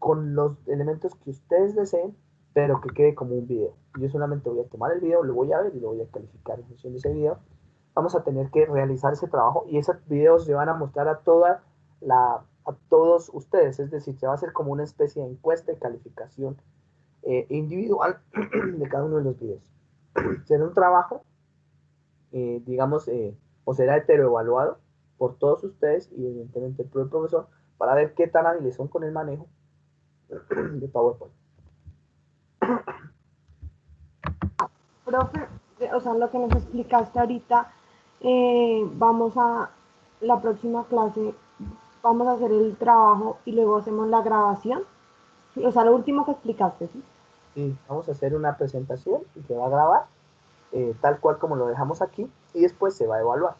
Speaker 1: con los elementos que ustedes deseen, pero que quede como un video. Yo solamente voy a tomar el video, lo voy a ver y lo voy a calificar en función de ese video. Vamos a tener que realizar ese trabajo y esos videos se van a mostrar a todos ustedes, es decir, se va a hacer como una especie de encuesta y calificación individual de cada uno de los videos. Será un trabajo, digamos, o será heteroevaluado por todos ustedes y evidentemente el propio profesor para ver qué tan hábiles son con el manejo de PowerPoint.
Speaker 4: Profe, o sea, lo que nos explicaste ahorita, vamos a la próxima clase, vamos a hacer el trabajo y luego hacemos la grabación. O sea, lo último que explicaste, ¿sí?
Speaker 1: Sí, vamos a hacer una presentación y se va a grabar tal cual como lo dejamos aquí y después se va a evaluar.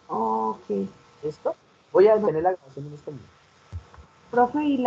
Speaker 4: Ok.
Speaker 1: ¿Listo? Voy a detener la grabación en este momento.
Speaker 4: Profe, ¿y